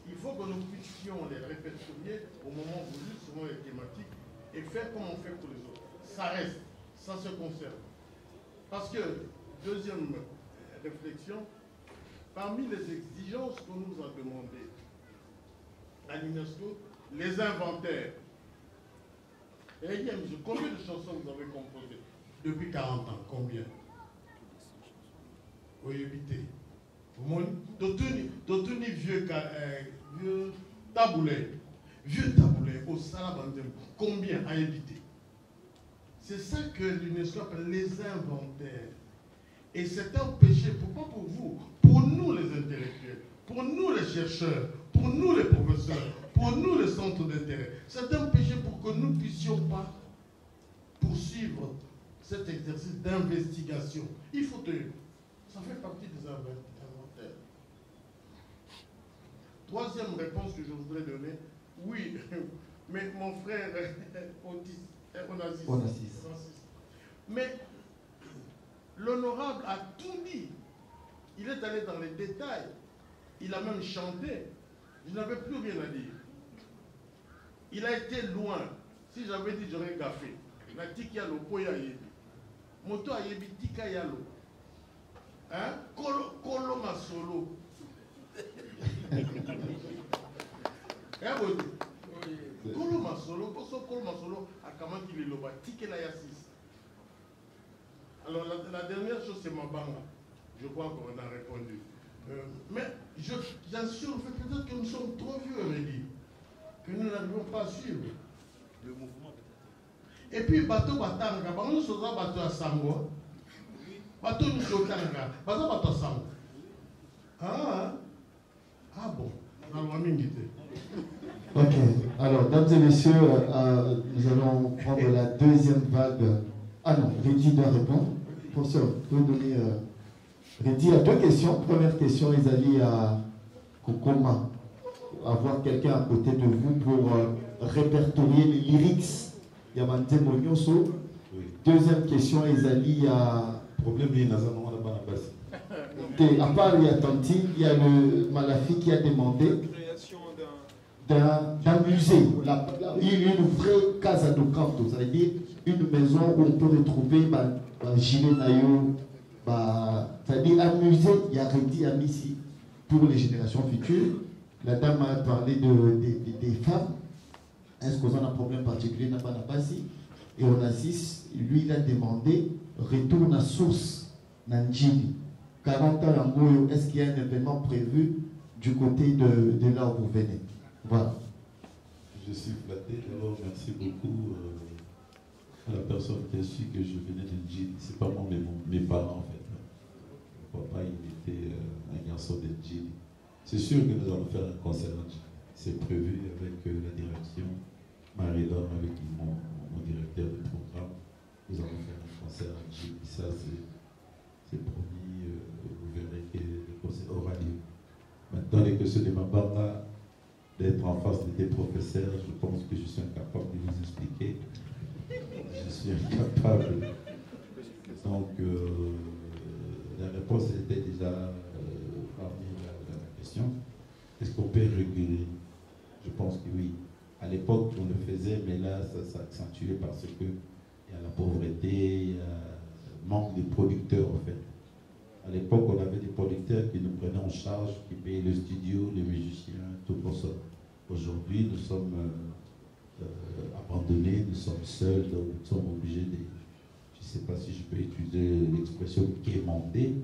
il faut que nous puissions les répertorier au moment voulu, selon les thématiques, et faire comme on fait pour les autres. Ça reste, ça se conserve. Parce que, deuxième réflexion, parmi les exigences qu'on nous a demandées à l'UNESCO, les inventaires. Et combien de chansons vous avez composées depuis 40 ans? Combien? Oui, éviter. D'autres vieux taboulet. Vieux taboulet au Salabandem. Combien à éviter? C'est ça que l'UNESCO appelle les inventaires. Et c'est un péché, pourquoi pour vous? Pour nous les intellectuels, pour nous les chercheurs, pour nous les professeurs, pour nous les centres d'intérêt. C'est un péché pour que nous ne puissions pas poursuivre cet exercice d'investigation. Il faut que... Ça fait partie des inventaires. Troisième réponse que je voudrais donner, oui, mais mon frère Onassis. Mais l'honorable a tout dit. Il est allé dans les détails. Il a même chanté. Je n'avais plus rien à dire. Il a été loin. Si j'avais dit, j'aurais gaffé. La tiki yalo, poya yebi. Moto a yebi tika yalo. Hein? Kolo masolo. Kolo masolo. Kolo masolo. Akamaki liloba. Tike la yasis. Alors la dernière chose, c'est ma banga. Je crois qu'on a répondu. Mais j'assure peut-être que nous sommes trop vieux, Rémi, que nous n'arrivons pas à suivre le mouvement. Et puis, bateau batanga, nous sommes bateau à Sango. Bateau nous sommes bateau à Sango. Ah bon, ok, alors, dames et messieurs, nous allons prendre la deuxième vague. Ah non, Rédi doit répondre. Professeur, vous pouvez donner. Rédi a deux questions. Première question, Isali à Kokoma. Avoir quelqu'un à côté de vous pour répertorier les lyrics. Yamante Monyoso. Deuxième question, Isali à. Problème, il y a à part il y a Tanti, il y a le Malafi qui a demandé d'un musée, une vraie casa de canto, ça veut dire une maison où on peut retrouver gilet nayo, c'est-à-dire un musée, il y a Rédi à ici pour les générations futures. La dame a parlé des femmes. Est-ce qu'on a un problème particulier n'a pas et on assiste, lui il a demandé retourne à source Nanjili. 40 ans en Goyo, est-ce qu'il y a un événement prévu du côté de là où vous venez? Voilà. Je suis flatté. D'abord, merci beaucoup à la personne qui a su que je venais de Djili. C'est pas moi, mais mes parents en fait. Mon papa, il était un garçon de Djili. C'est sûr que nous allons faire un concert à Djili. C'est prévu avec la direction, Marie-Laure, avec mon directeur de programme. Nous allons faire un concert à Djili. Ça, c'est promis. Vous verrez que le concert aura lieu. Maintenant, les questions de ma barre, d'être en face des professeurs, je pense que je suis incapable de vous expliquer. Je suis incapable. Donc, la réponse était déjà parmi la question. Est-ce qu'on peut réguler? Je pense que oui. À l'époque, on le faisait, mais là, ça s'est accentué parce qu'il y a la pauvreté, il y a le manque de producteurs, en fait. À l'époque, on avait des producteurs qui nous prenaient en charge, qui payaient le studio, les musiciens, tout pour ça. Aujourd'hui, nous sommes abandonnés, nous sommes seuls, donc nous sommes obligés de... Je ne sais pas si je peux utiliser l'expression quémander,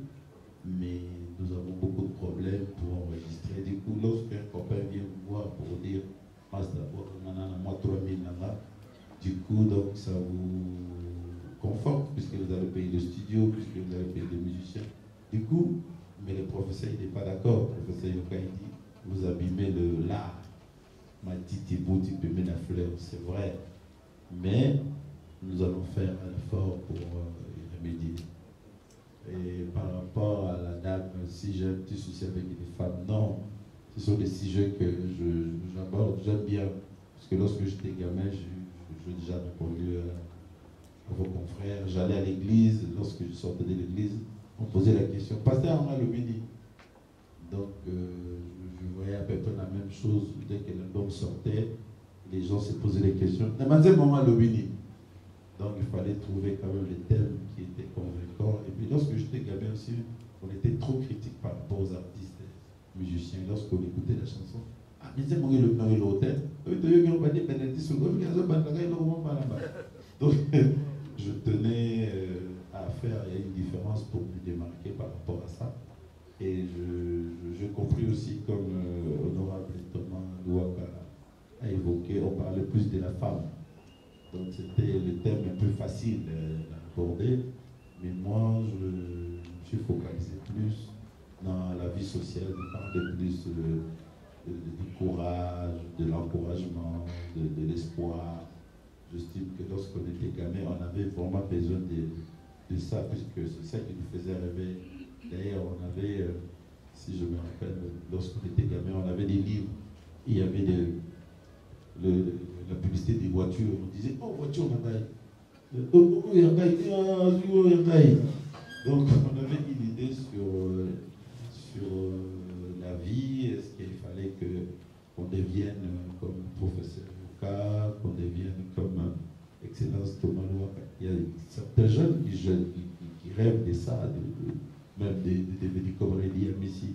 mais nous avons beaucoup de problèmes pour enregistrer. Du coup, lorsqu'un copain vient me voir pour dire « moi 3000 nana », du coup, donc, ça vous conforte, puisque vous allez payer le studio, puisque vous allez payer les musiciens. Du coup, mais le professeur, il n'est pas d'accord. Le professeur Yoka, il dit, vous abîmez l'art. Ma petite beau, tu peux mettre la fleur, c'est vrai. Mais nous allons faire un effort pour y remédier. Et par rapport à la dame, si j'ai un petit souci avec les femmes, non. Ce sont des sujets que j'aborde, j'aime bien. Parce que lorsque j'étais gamin, j'ai déjà répondu à vos confrères. J'allais à l'église, lorsque je sortais de l'église, on posait la question, pasteur Amra Lobini. Donc, je voyais à peu près la même chose. Dès que l'album sortait, les gens se posaient des questions. Demandez Maman Lobini. Donc, il fallait trouver quand même les thèmes qui étaient convaincants. Et puis, lorsque j'étais gamin aussi, on était trop critique par rapport aux artistes, musiciens. Lorsqu'on écoutait la chanson, ah, mais c'est mon l'hôtel. Donc, je tenais à faire, il y a une différence pour me démarquer par rapport rapport à ça. Et je compris aussi, comme honorable Thomas Louaka a évoqué, on parlait plus de la femme. Donc c'était le thème un peu facile d'aborder, mais moi je suis focalisé plus dans la vie sociale, je parlais plus du courage, de l'encouragement, de l'espoir. J'estime que lorsqu'on était gamin, on avait vraiment besoin de ça, puisque c'est ça qui nous faisait rêver. D'ailleurs, on avait, si je me rappelle, lorsqu'on était gamin, on avait des livres, il y avait la publicité des voitures. On disait, oh, voiture, Yagaï. Oh, Yagaï. Donc, on avait une idée sur la vie. Est-ce qu'il fallait qu'on devienne comme professeur Yoka, qu'on devienne comme Excellence Thomas Louaka. Il y a certains jeunes qui rêvent de ça, même de devenir comme Réli ici.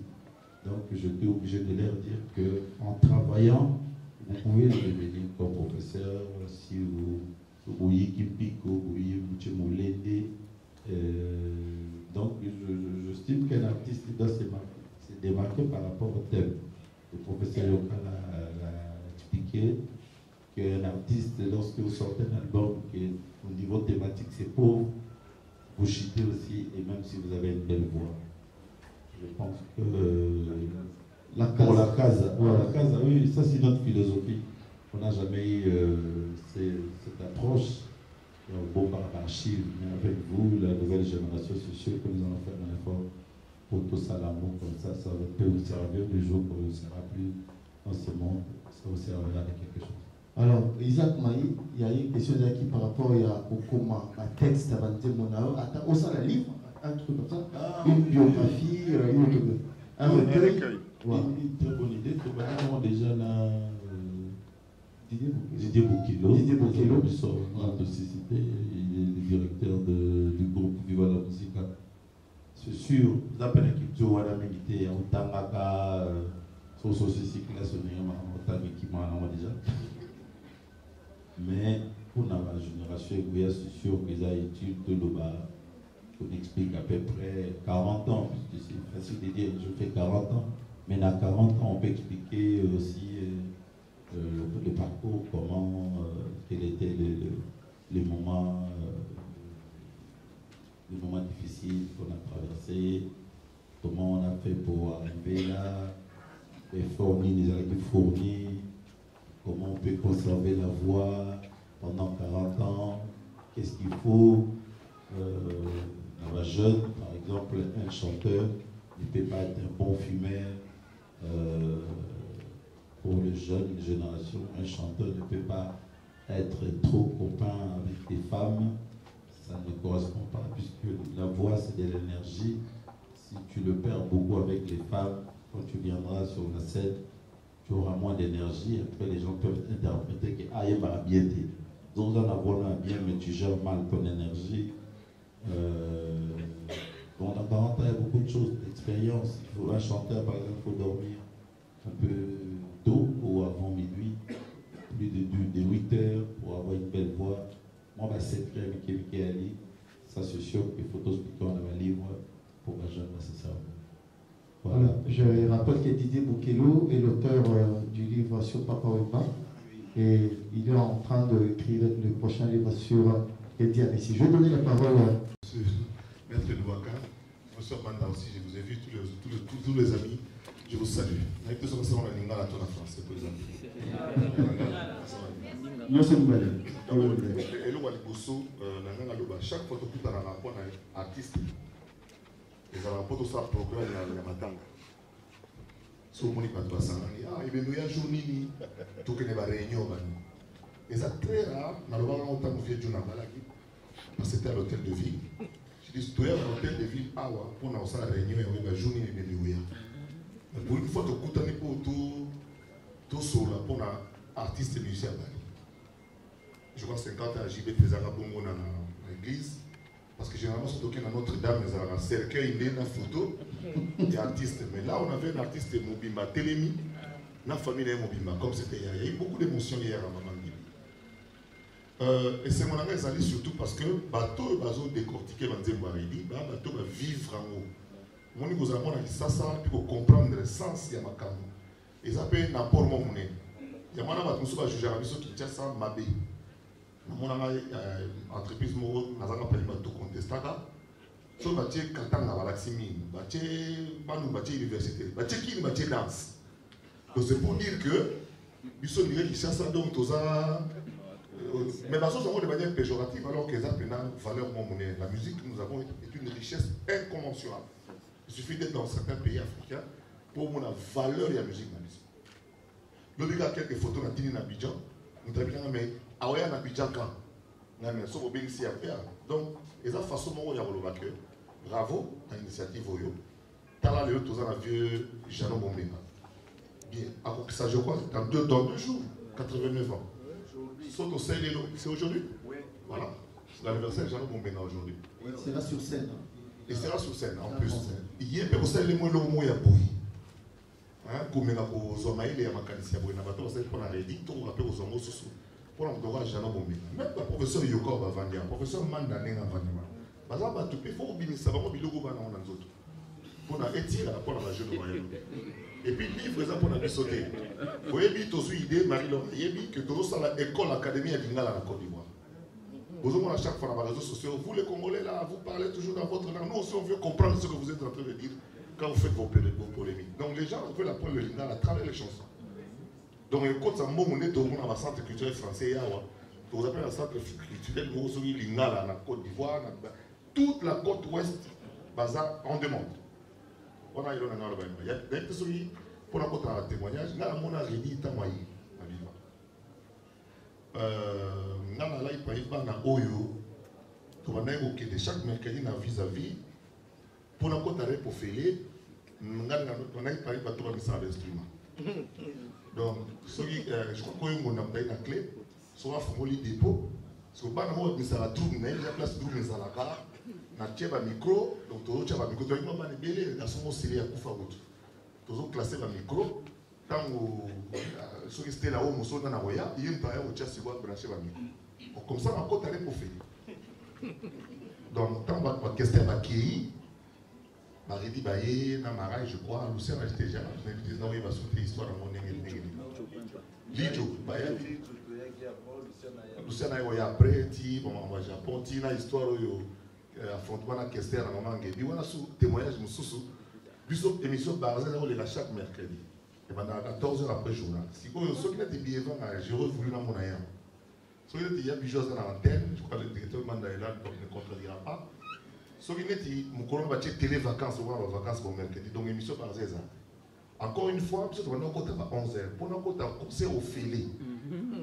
Donc, j'étais obligé de leur dire qu'en travaillant, vous pouvez devenir comme professeur si vous voyez Kimpiko, vous voyez Mouchemolende. Donc, j'estime qu'un artiste doit se démarquer par rapport au thème. Le professeur Yoka l'a expliqué qu'un artiste, lorsque vous sortez un album qui au niveau thématique c'est pauvre, vous chutez aussi, et même si vous avez une belle voix. Je pense que pour la casa, oui, ça c'est notre philosophie. On n'a jamais eu cette approche. Bon, par archive, mais avec vous, la nouvelle génération, c'est sûr que nous allons faire un effort pour tout ça, l'amour, comme ça peut vous servir du jour qu'on ne sera plus dans ce monde, ça vous servira de quelque chose. Alors, Isaac Maï, il y a une question qui par rapport au comment, un texte avant de Monao, au sein d'un livre, un truc comme ça, une biographie, un recueil. Une très bonne idée, probablement déjà là. Didier Boukilo, notre société, il est le directeur du groupe Viva la Musica. C'est sûr, vous appelez l'équipe de Wana Milité, on tangaka, son société qui l'a sonné, on t'a qui m'a déjà. Mais pour la génération, c'est sûr qu'ils ont étudié de l'OBA, on explique à peu près 40 ans, puisque c'est facile de dire je fais 40 ans, mais à 40 ans, on peut expliquer aussi. Le parcours, comment, quels étaient les moments difficiles qu'on a traversés, comment on a fait pour arriver là, les fournis, comment on peut conserver la voix pendant 40 ans, qu'est-ce qu'il faut. Dans la jeune, par exemple, un chanteur ne peut pas être un bon fumeur. Pour les jeunes générations, un chanteur ne peut pas être trop copain avec des femmes, ça ne correspond pas, puisque la voix c'est de l'énergie. Si tu le perds beaucoup avec les femmes, quand tu viendras sur la scène, tu auras moins d'énergie. Après, les gens peuvent interpréter que ah, il va bien t'aider. Donc, en avoir bien, mais tu gères mal ton énergie. Donc, dans 40 ans, il y a beaucoup de choses, d'expérience. Il faut un chanteur, par exemple, il faut dormir un peu tôt ou avant minuit, plus de 8 heures pour avoir une belle voix. Moi, à 7 heures, Ali, ça c'est sûr que les photos dans un livre pour la jeune, c'est ça. Voilà. Je rappelle que Didier Boukelo est l'auteur du livre sur Papa Wemba et il est en train d'écrire le prochain livre sur Eddie Amessi. Je vais donner la parole à Maître Louaka, Monsieur Manda aussi, je vous ai vu tous les amis. Je vous salue. Avec tout ça, on a une à la France, par exemple. Chaque fois que tu as un rapport à un artiste, ils ont un rapport à un programme à la matanga. Si vous ne pouvez pas faire ça, il y a un jour où tu as une réunion. Et c'est très rare, dans le moment où tu as fait du Namalaki, parce que c'était à l'hôtel de ville. Je dis, tu es à l'hôtel de ville, pour nous faire une réunion, il y a un jour où il y a une réunion. Pour une fois, tu as tout sur pour un artiste et musicien. Je crois que 50 ans, JB faisait un bonbon dans l'église. Parce que généralement, surtout dans Notre-Dame, ils ont un cercueil, il y a une photo des artistes. Mais là, on avait un artiste Mobimba, Télémi, la famille de Mobimba, comme c'était hier. Il y a eu beaucoup d'émotions hier à Maman Gili. Et c'est mon ami, surtout parce que bateau, ils ont décortiqué, ils ont dit, bateau va vivre en haut. Moi, nous avons comprendre le sens de ma caméra. Et ça peut être n'importe mon monnaie. Il y a un moment où je vais juger à Bisso qui tient ça, ma bé. Mon entreprise, je vais pas tout contester. So batie katanga balaximi, batie université, batie qui batie danse. Donc c'est pour dire que ils sont des qui cherchent donc tous ça. Mais dans ce sens de manière péjorative alors que ça a une valeur monnaie. La musique que nous avons est une richesse incommensurable. Il suffit d'être dans certains pays africains pour avoir la valeur de la musique. L'autre gars quelques photos dans Tini Abidjan, nous avons mais Aouya Abidjan quand. Donc, et ça façon dont il y a le bravo à l'initiative Oyo. Tala le tout ça vieux Jeannot Bombena. Bien, alors ça je crois dans deux jours, 89 ans. C'est aujourd'hui. Voilà, c'est l'anniversaire de Jeannot Bombena aujourd'hui. C'est là sur scène. Et c'est là sur scène en plus. Il y a peu ça les mots le mot ya boui. Hein, comme na ko zomaile ya makanisi ya boui na bato ça pour la rédit tout rappel aux homos sous. Pour l'endroit Jeannot Bombena. Même le professeur Yoko va vendre, le professeur Mandané va vendre. Parce que il faut oublier ça, on bilogo va dans les autres. Pour la étirer pour la jeune royaume. Et puis livre ça pour la sauter. Vous voyez tous idée Marie-Laure Yebi que tous ça l'école académie à Lingala en Côte d'Ivoire. Vous avez à chaque fois dans les réseaux sociaux, vous les Congolais là, vous parlez toujours dans votre langue. Nous aussi on veut comprendre ce que vous êtes en train de dire quand vous faites vos polémiques. Donc les gens veulent apprendre le Lingala à travers les chansons. Donc, quand ça m'a tout le monde dans le centre culturel français, vous appelez le centre culturel Lingala, en Côte d'Ivoire, toute la côte ouest, on demande. On a eu le nom de il y a des personnes pour la côte à témoignage, là, on a réuni Tamaï, à vivre. Là, il y a un Oyo, on a eu chaque mercredi vis-à-vis, pour la côte à pour faire, on a eu par exemple l'instrument. Donc, je crois que mon ambaye la clé, soit formulé dépôt, soit pas n'importe mais ça la trouve, mais la place trouve mais ça la gare, na tiens ba micro, donc tout tiens ba micro, donc moi les belles, la somme c'est les à coufa route. Tous classé ba micro, tant ceux qui étaient là-haut, monsieur dans la roya, il y a une période où tiens c'est quoi brancher ba micro. Comme ça, on compte aller pour faire. Donc, tant ba question ba qui Maridi Baye, Namara, je crois, Lucien a été déjà, mais il dit non, il va sauter l'histoire dans mon négé. Lijo, Baye. Lucien a eu après, bon, on va au Japon, il y a une histoire où affrontement à Kester à maman Ngebi. On a sous témoignage, nous sous. Bisous, émission Barzell, on est là chaque mercredi. Et pendant 14 heures après journal. Si vous avez des billets, j'ai revoulu dans mon aïe. Si vous avez des billets dans l'antenne, je crois que le directeur Mandaïla ne contredira pas. Si vous avez des télé-vacances, ou vacances pour mercredi, donc émission par Zéza. Encore une fois, nous avons un à 11h. Pour nous, on a un concert au filet.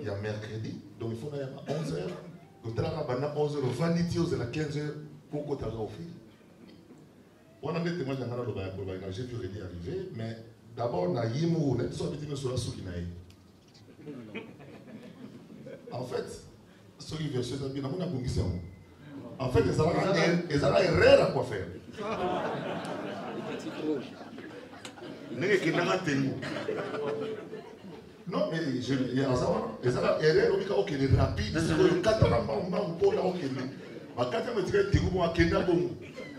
Il y a mercredi, donc il faut aller à 11h. Donc, on a 11h, Vanity, c'est à 15h, pour qu'on au filet. On a des témoins de la j'ai vu Rédi arriver, mais d'abord, on a Yimou, on a dit sur la Soukinaï. En fait, ce qui vient chez nous, on a un ça. En fait, ils ont erreur à quoi faire. Non, mais il y a ça. Ils ont erreur au Kenya rapide.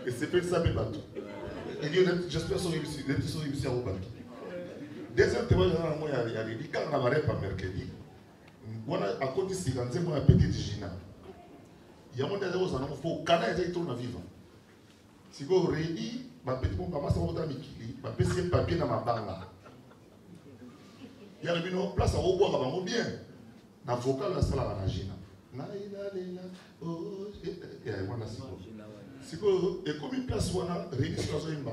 Et c'est pas ça, mais bateau. Et j'espère que les sont réussis à vous battre. Deuxième témoignage, il y a des quand on a marre par mercredi. On a à côté de ce qu'on dit, on a petite Gina. Il y a un des choses qui faut canal est trop vivant. Si vous réuni, ma petite maman ça va dans Mikili, ma petit papier dans ma barre. Il y a une place à revoir avant bien. Dans vocal la salle à la Gina. Si vous et comme une place où on a réuni sur la zone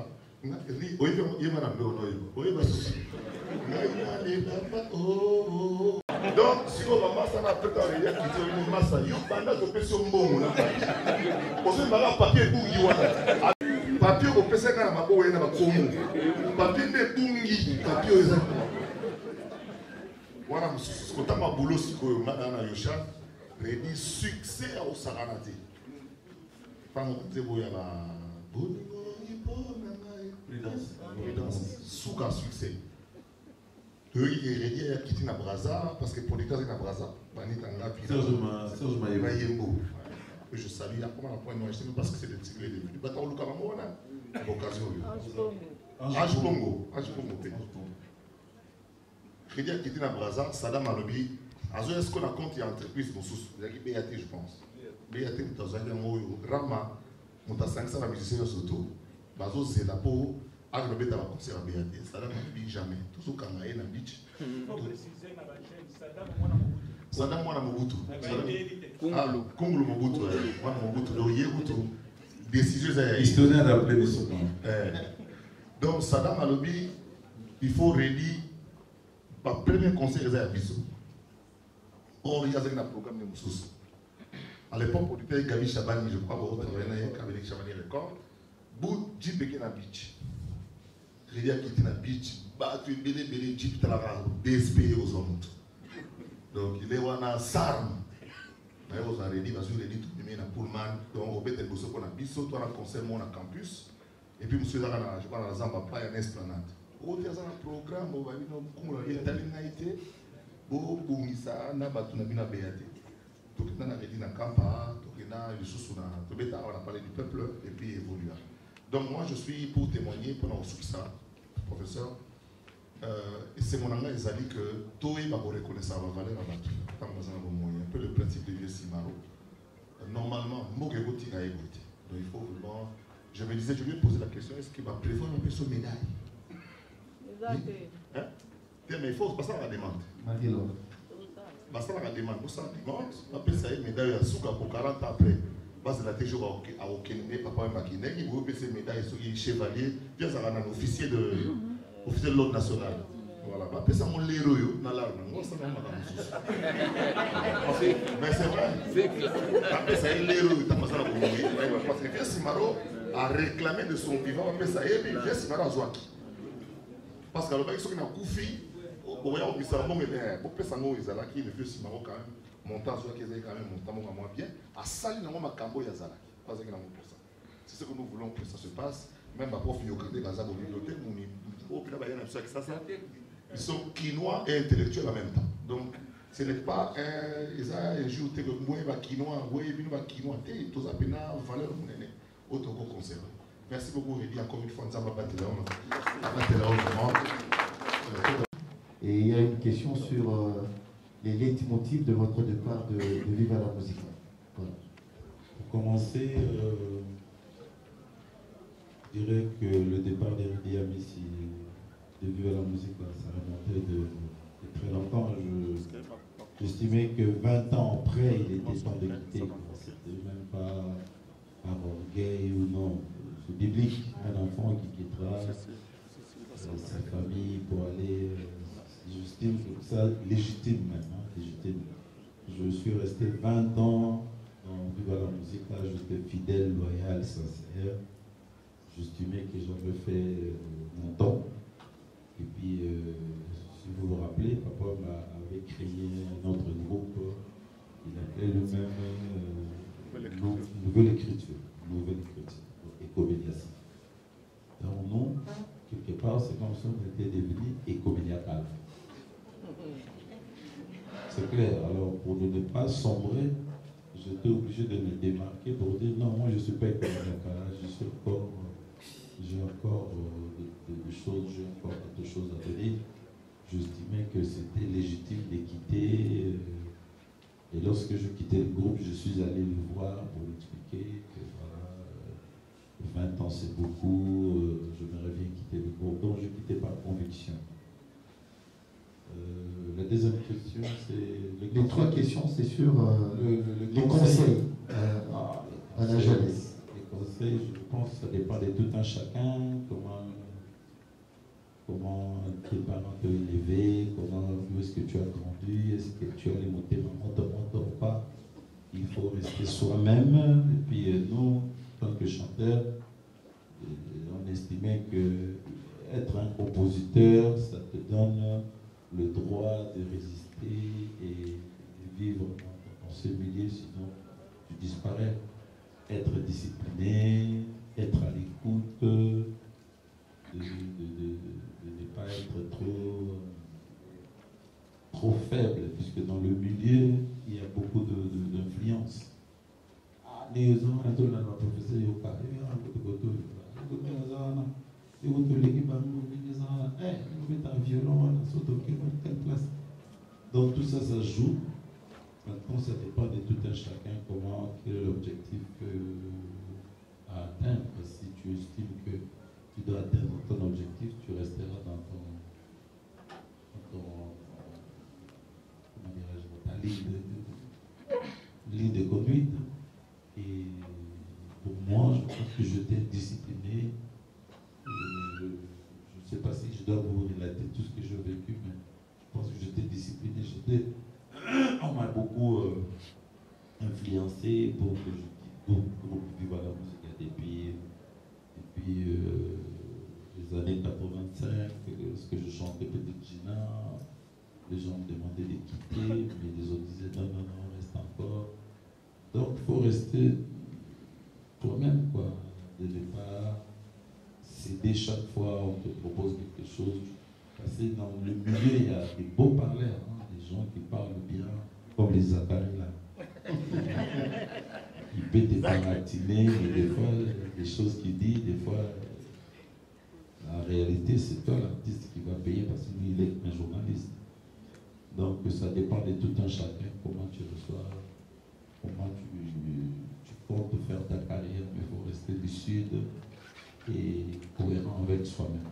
donc, si vous avez un masse, vous avez une masse, vous avez un papier bon. Vous avez un papier bon. Papier au PC, vous avez un papier de papier exactement. Voilà, ce que tu as boulot, c'est que Madame Yosha rédit succès au Saranati. Pas mon côté, vous avez prudence, souka succès. Il y a quitté na Braza parce que pour les cas na Braza, Serge Maïembo. que je salue. Comment on apprend moi, je sais même pas ce que c'est le début. Du bâton Luka Mamona, l'occasion. Ange Bongo. Crédit a quitté la Braza, Saddam Alobi. Est-ce qu'on a compte il y a entreprise dans sous BAT, je pense. BAT, Rama, Mouta 500 la musicien surtout. Bazo Zelapo, Agrobé dans la concert à BAT. Saddam Alobi jamais. Tout ce qu'on a eu dans le beach. Saddam Mwana Mobutu. Kungulu Mobutu. Mwana Mobutu. Donc, il y a décision. Historien d'après son nom. Donc, Saddam Alobi, il faut redire, par premier conseil, il y a Bisso. Or, il y a un programme de Moussous. À l'époque, on était Gabi Chabani, je crois, on travaillait avec Chabani Record. Bout, Jeep est na beach. Il y a quitté na beach, battu, belé, Jeep, Talara, DSP aux hommes. Donc, il est un sarme. Mais vous avez dit, parce que vous avez dit, tout le monde est Pullman. Donc, on peut être pour qu'on a Bisso, toi, on a concert, on a campus. Et puis, monsieur Zara, je crois, dans la Zamba, pas un esplanade. On a un programme, on va dire, comme on a été, on a BAT. Donc, on a dit dans le camp, on a parlé du peuple et puis évoluer. Donc, moi, je suis pour témoigner pendant ça, professeur. Et c'est mon anglais, ils ont dit que tout est reconnaître sa valeur à battre. Un peu le principe de vieux Simaro. Normalement, donc il faut vraiment. Je me disais, je lui ai posé la question, est-ce qu'il va prévoir un peu son médaille? Hein? Mais il faut passer à la demande. Passer à la demande. Pour ça, on peut ça une médaille à Souka pour 40 ans après. Parce que la toujours à Okene, papa et Makine, il vous payer ces médailles, il chevalier, bien ça un officier de l'ordre national. Voilà, après ça, mon héros, dans l'arme. Moi, ça, mais c'est vrai. C'est clair. Après ça, il est héros, il parce que Vieux Simaro a réclamé de son vivant, après ça, et puis Vieux Simaro a Zouaki. Parce que le gars, il a Koufi, au voyant au Bissar, bon, mais pour que ça nous, il a qui le Vieux Simaro quand même, montant Zouaki, il a quand même montant moins bien, à Sali, dans ma Cambo, il y a Zalaki. Pas qu'il a pour ça. C'est ce que nous voulons que ça se passe. Même ma prof, il y a des bazar au bibliothèque, ils sont quinois et intellectuels en même temps. Donc, ce n'est pas un jour où moi, je suis quinois, tout ça, c'est valeur conserver. Merci beaucoup, Rédi, encore une fois, nous avons battu Et il y a une question sur les leitmotifs de votre départ de Viva la musique. Voilà. Pour commencer, je dirais que le départ de Rédi Amissi de Viva la musique, ça remontait de très longtemps. J'estimais que 20 ans après, il était temps de quitter. C'était même pas par orgueil ou non. C'est biblique, un enfant qui quittera sa famille pour aller, j'estime ça légitime même, hein, légitime. Je suis resté 20 ans dans Viva la musique, là j'étais fidèle, loyal, sincère. J'estimais que j'avais fait mon temps. Et puis, si vous vous rappelez, papa avait créé un autre groupe, il appelait le même Nouvelle Écriture, Écoméniaci. Dans mon nom, quelque part, c'est comme si on était devenu écoméniacal. C'est clair. Alors, pour ne pas sombrer, j'étais obligé de me démarquer pour dire non, moi je ne suis pas écoméniacal, j'ai encore d'autres choses à donner. J'estimais que c'était légitime de quitter. Et lorsque je quittais le groupe, je suis allé le voir pour lui expliquer que voilà, 20 ans c'est beaucoup, j'aimerais bien quitter le groupe. Donc je quittais par conviction. La deuxième question, c'est... Les trois questions, c'est sur les conseils à la jeunesse. Les conseils, je pense que ça dépend de tout un chacun, comment tes parents t'ont élevé, où est-ce que tu as grandi, est-ce que tu as les montées maman ou pas. Il faut rester soi-même. Et puis nous, en tant que chanteurs, on estimait que être un compositeur, ça te donne le droit de résister et de vivre dans ce milieu, sinon tu disparais. Être discipliné, être à l'écoute, de ne pas être trop faible, puisque dans le milieu, il y a beaucoup d'influence. les gens, le professeur Yoka, donc tout ça, ça joue. Maintenant, ça dépend de tout un chacun, comment, quel est l'objectif à atteindre. Si tu estimes que tu dois atteindre ton objectif, tu resteras dans ta ligne de conduite. Et pour moi, je pense que j'étais discipliné. Je ne sais pas si je dois vous relater tout ce que j'ai vécu, mais je pense que j'étais discipliné. On m'a beaucoup influencé pour que je vive à la musique à depuis les années 85, lorsque je chantais Petite Gina, les gens me demandaient de quitter, mais les autres disaient non, reste encore. Donc il faut rester toi-même, quoi. De ne pas céder chaque fois on te propose quelque chose. Parce que dans le milieu, il y a des beaux parleurs, hein, des gens qui parlent bien, comme les Zachary là. Il peut te baratiner, mais des fois, les choses qu'il dit, des fois, en réalité, c'est toi l'artiste qui va payer parce que lui, il est un journaliste. Donc, ça dépend de tout un chacun, comment tu reçois, comment tu comptes faire ta carrière, mais il faut rester lucide et cohérent avec soi-même.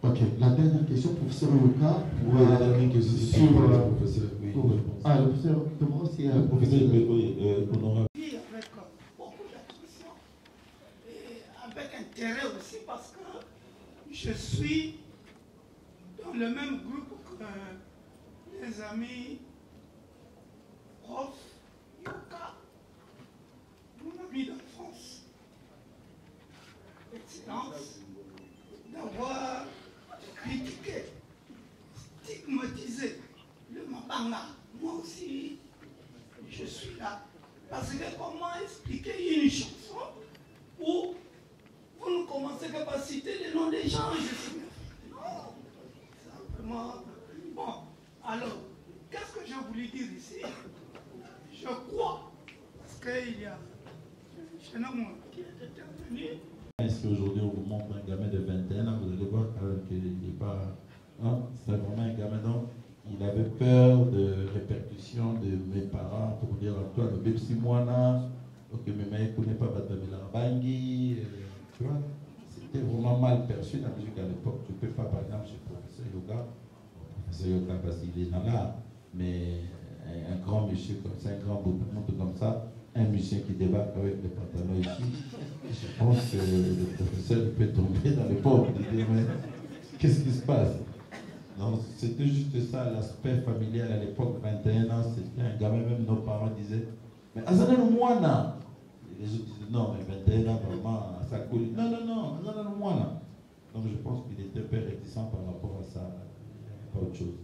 Ok, la dernière question, professeur Yoka. Oui, la dernière question, sur le professeur. Oui, le professeur, comment c'est le professeur honorable. Oui, avec beaucoup d'attention et avec intérêt aussi parce que je suis dans le même groupe que les amis prof Yoka, mon ami d'enfance. Excellence d'avoir critiqué, stigmatisé le Mabanga. Moi aussi, je suis là. Parce que comment expliquer une chanson où vous ne commencez que par citer les noms des gens? Je suis non, simplement. Bon, alors, qu'est-ce que j'ai voulu dire ici? Je crois, parce qu'il y a un jeune homme qui est intervenu. Est-ce qu'aujourd'hui on vous montre un gamin de 21 ans, vous allez voir qu'il n'est pas. Non, c'est vraiment un gamin. Donc, il avait peur de répercussions de mes parents pour dire à toi, le bébé si moi là, ok, mais je ne connais pas Batamila Bangi, tu vois. C'était vraiment mal perçu la musique à l'époque. Tu ne peux pas, par exemple, chez le professeur Yoka, parce qu'il est là, mais un grand monsieur comme ça, un grand bouton comme ça, un musicien qui débarque avec les pantalons ici, je pense que le professeur peut tomber dans les pauvres et dire, mais qu'est-ce qui se passe? Donc c'était juste ça, l'aspect familial à l'époque, 21 ans, c'était un gamin, même nos parents disaient, mais Azana le Moana. Les autres disaient, non, mais 21 ans, vraiment, ça coule. Non, Azana le Moana. Donc je pense qu'il était un peu réticent par rapport à ça, pas autre chose.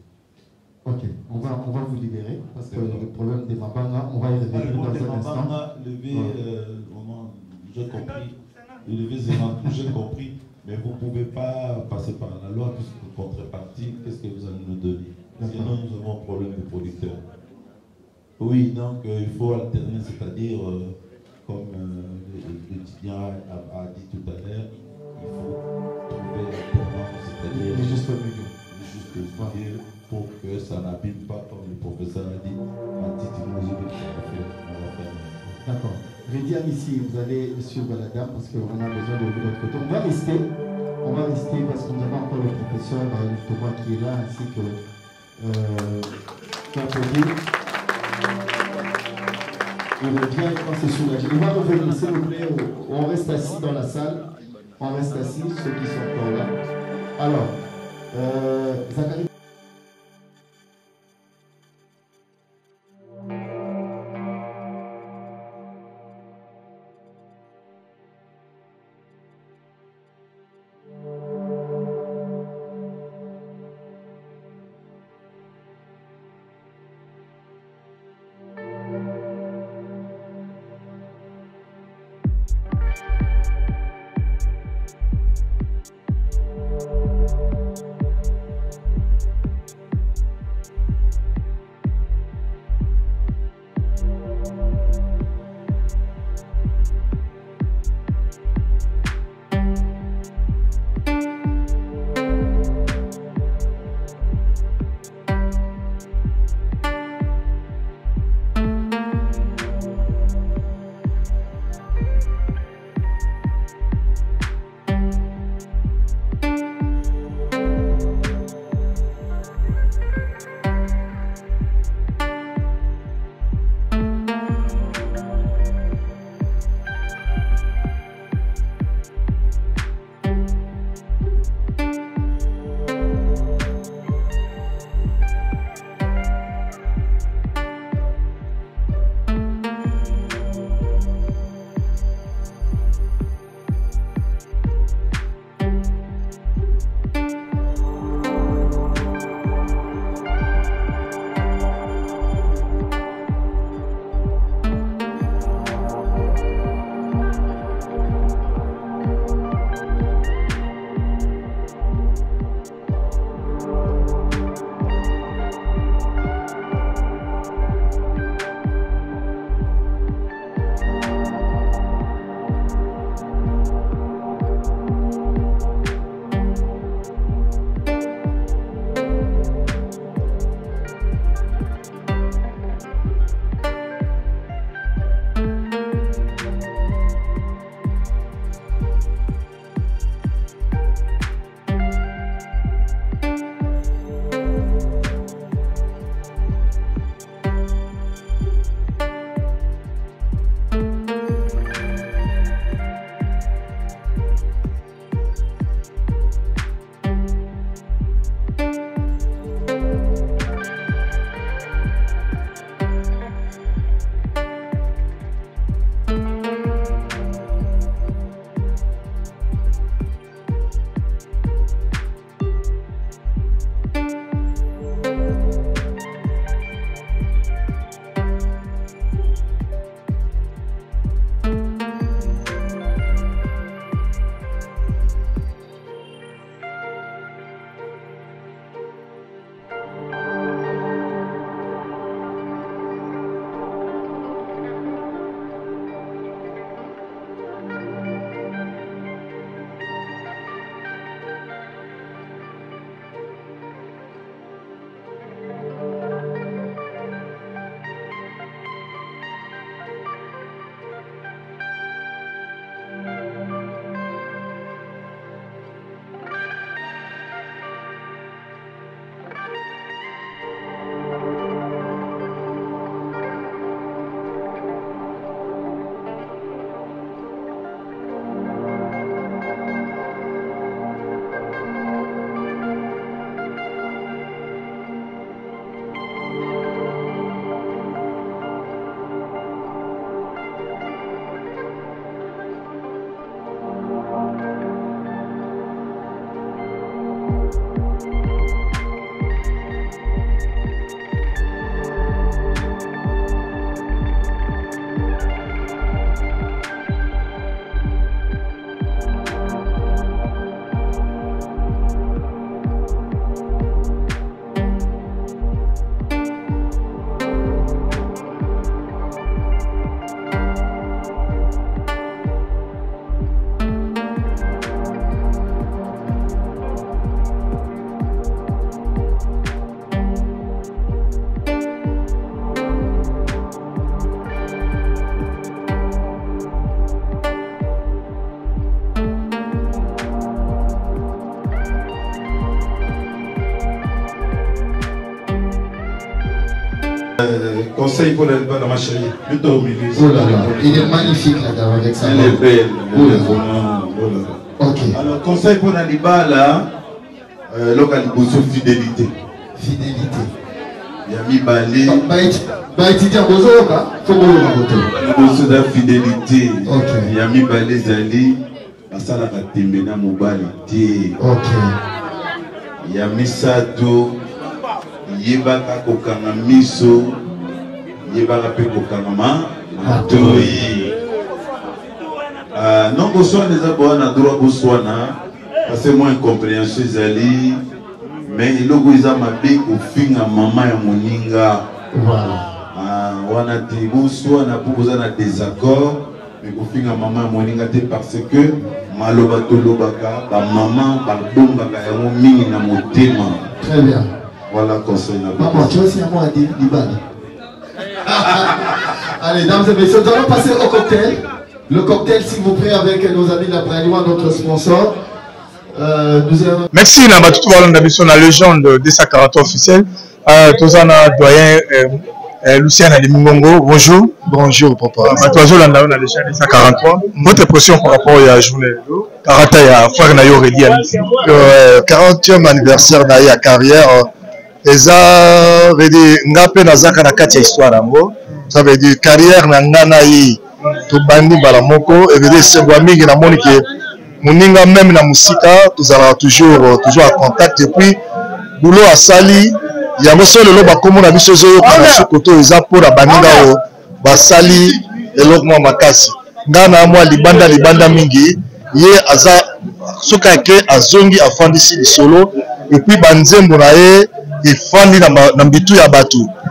Ok, on va vous libérer parce que le problème des Mabanga, on va y revenir dans un instant. J'ai compris. Le lever Zéman, j'ai compris. Mais vous ne pouvez pas passer par la loi puisque contrepartie, qu'est-ce que vous allez nous donner? Sinon, nous avons un problème de producteur. Oui, donc il faut alterner, c'est-à-dire, comme l'étudiant a dit tout à l'heure, il faut trouver l'alternance, c'est-à-dire le juste milieu. Le juste milieu pour que ça n'abîme pas, comme le professeur a dit, à titre musique qu'on va faire. D'accord. Rédia ici, vous allez suivre la dame parce qu'on a besoin de l'autre côté. On va rester parce qu'on a encore le professeur Thomas qui est là, ainsi que Capodé. Il revient quand c'est soulagé. Il va revenir, s'il vous plaît. On reste assis dans la salle. On reste assis, ceux qui sont encore là. Alors, Zachary. conseil pour la libala, ma chérie. Plutôt au milieu. Oh là là, il est magnifique là avec ça. Elle est belle. Oh là là. Ok. Alors, conseil pour la libala, local fidélité. Fidélité. Yami Balé. Bah, étudiant Bozoka, faut que vous la fidélité. Ok. Yami Balé Zali, Asala Katembena Mobalité. Ok. Yami Sato, Yebaka Kokanga Miso, Yebaka Pe Kokanga Matoi. Non, Boswana les abois na droit Boswana, parce que moi incompréhension Zali. Mais il a dit au fin à maman et moninga. Voilà. On a dit bonsoir, on a posé un désaccord, mais au fin à maman et moninga parce que maloba tolobaka, ba maman, ba bombaka et mon mini na motema. Très bien. Voilà conseil. Maman, tu as aussi à moi à dire Libani. Allez, dames et messieurs, nous allons passer au cocktail. Le cocktail, s'il vous plaît, avec nos amis de la Bralima, notre sponsor. Merci na batutu balanda biso na légende de sa 40 officiel. Tozana doyen Lucien Alimingongo. Bonjour. Bonjour papa. Batuazo landa na légende de sa 43. Votre impression par rapport à la journée Karata ya frère na yo Redi Alice. 40e anniversaire na ya carrière. Eza veut dire ngape na zaka na kati ya histoire yango. Ça veut dire carrière na ngana yi to bandi bala moko et veut dire sebwa mingi na moni ke Moninga même na musika tozala toujours en contact et puis boulot à sali yango solo lo bakomo na biso zo kana sokoto eza pora baninga o basali eloko mwa makasi ngana mwa libanda mingi ye aza soka ke azongi afandisi lisolo et puis banzembo na ye efandi na mbitu ya batu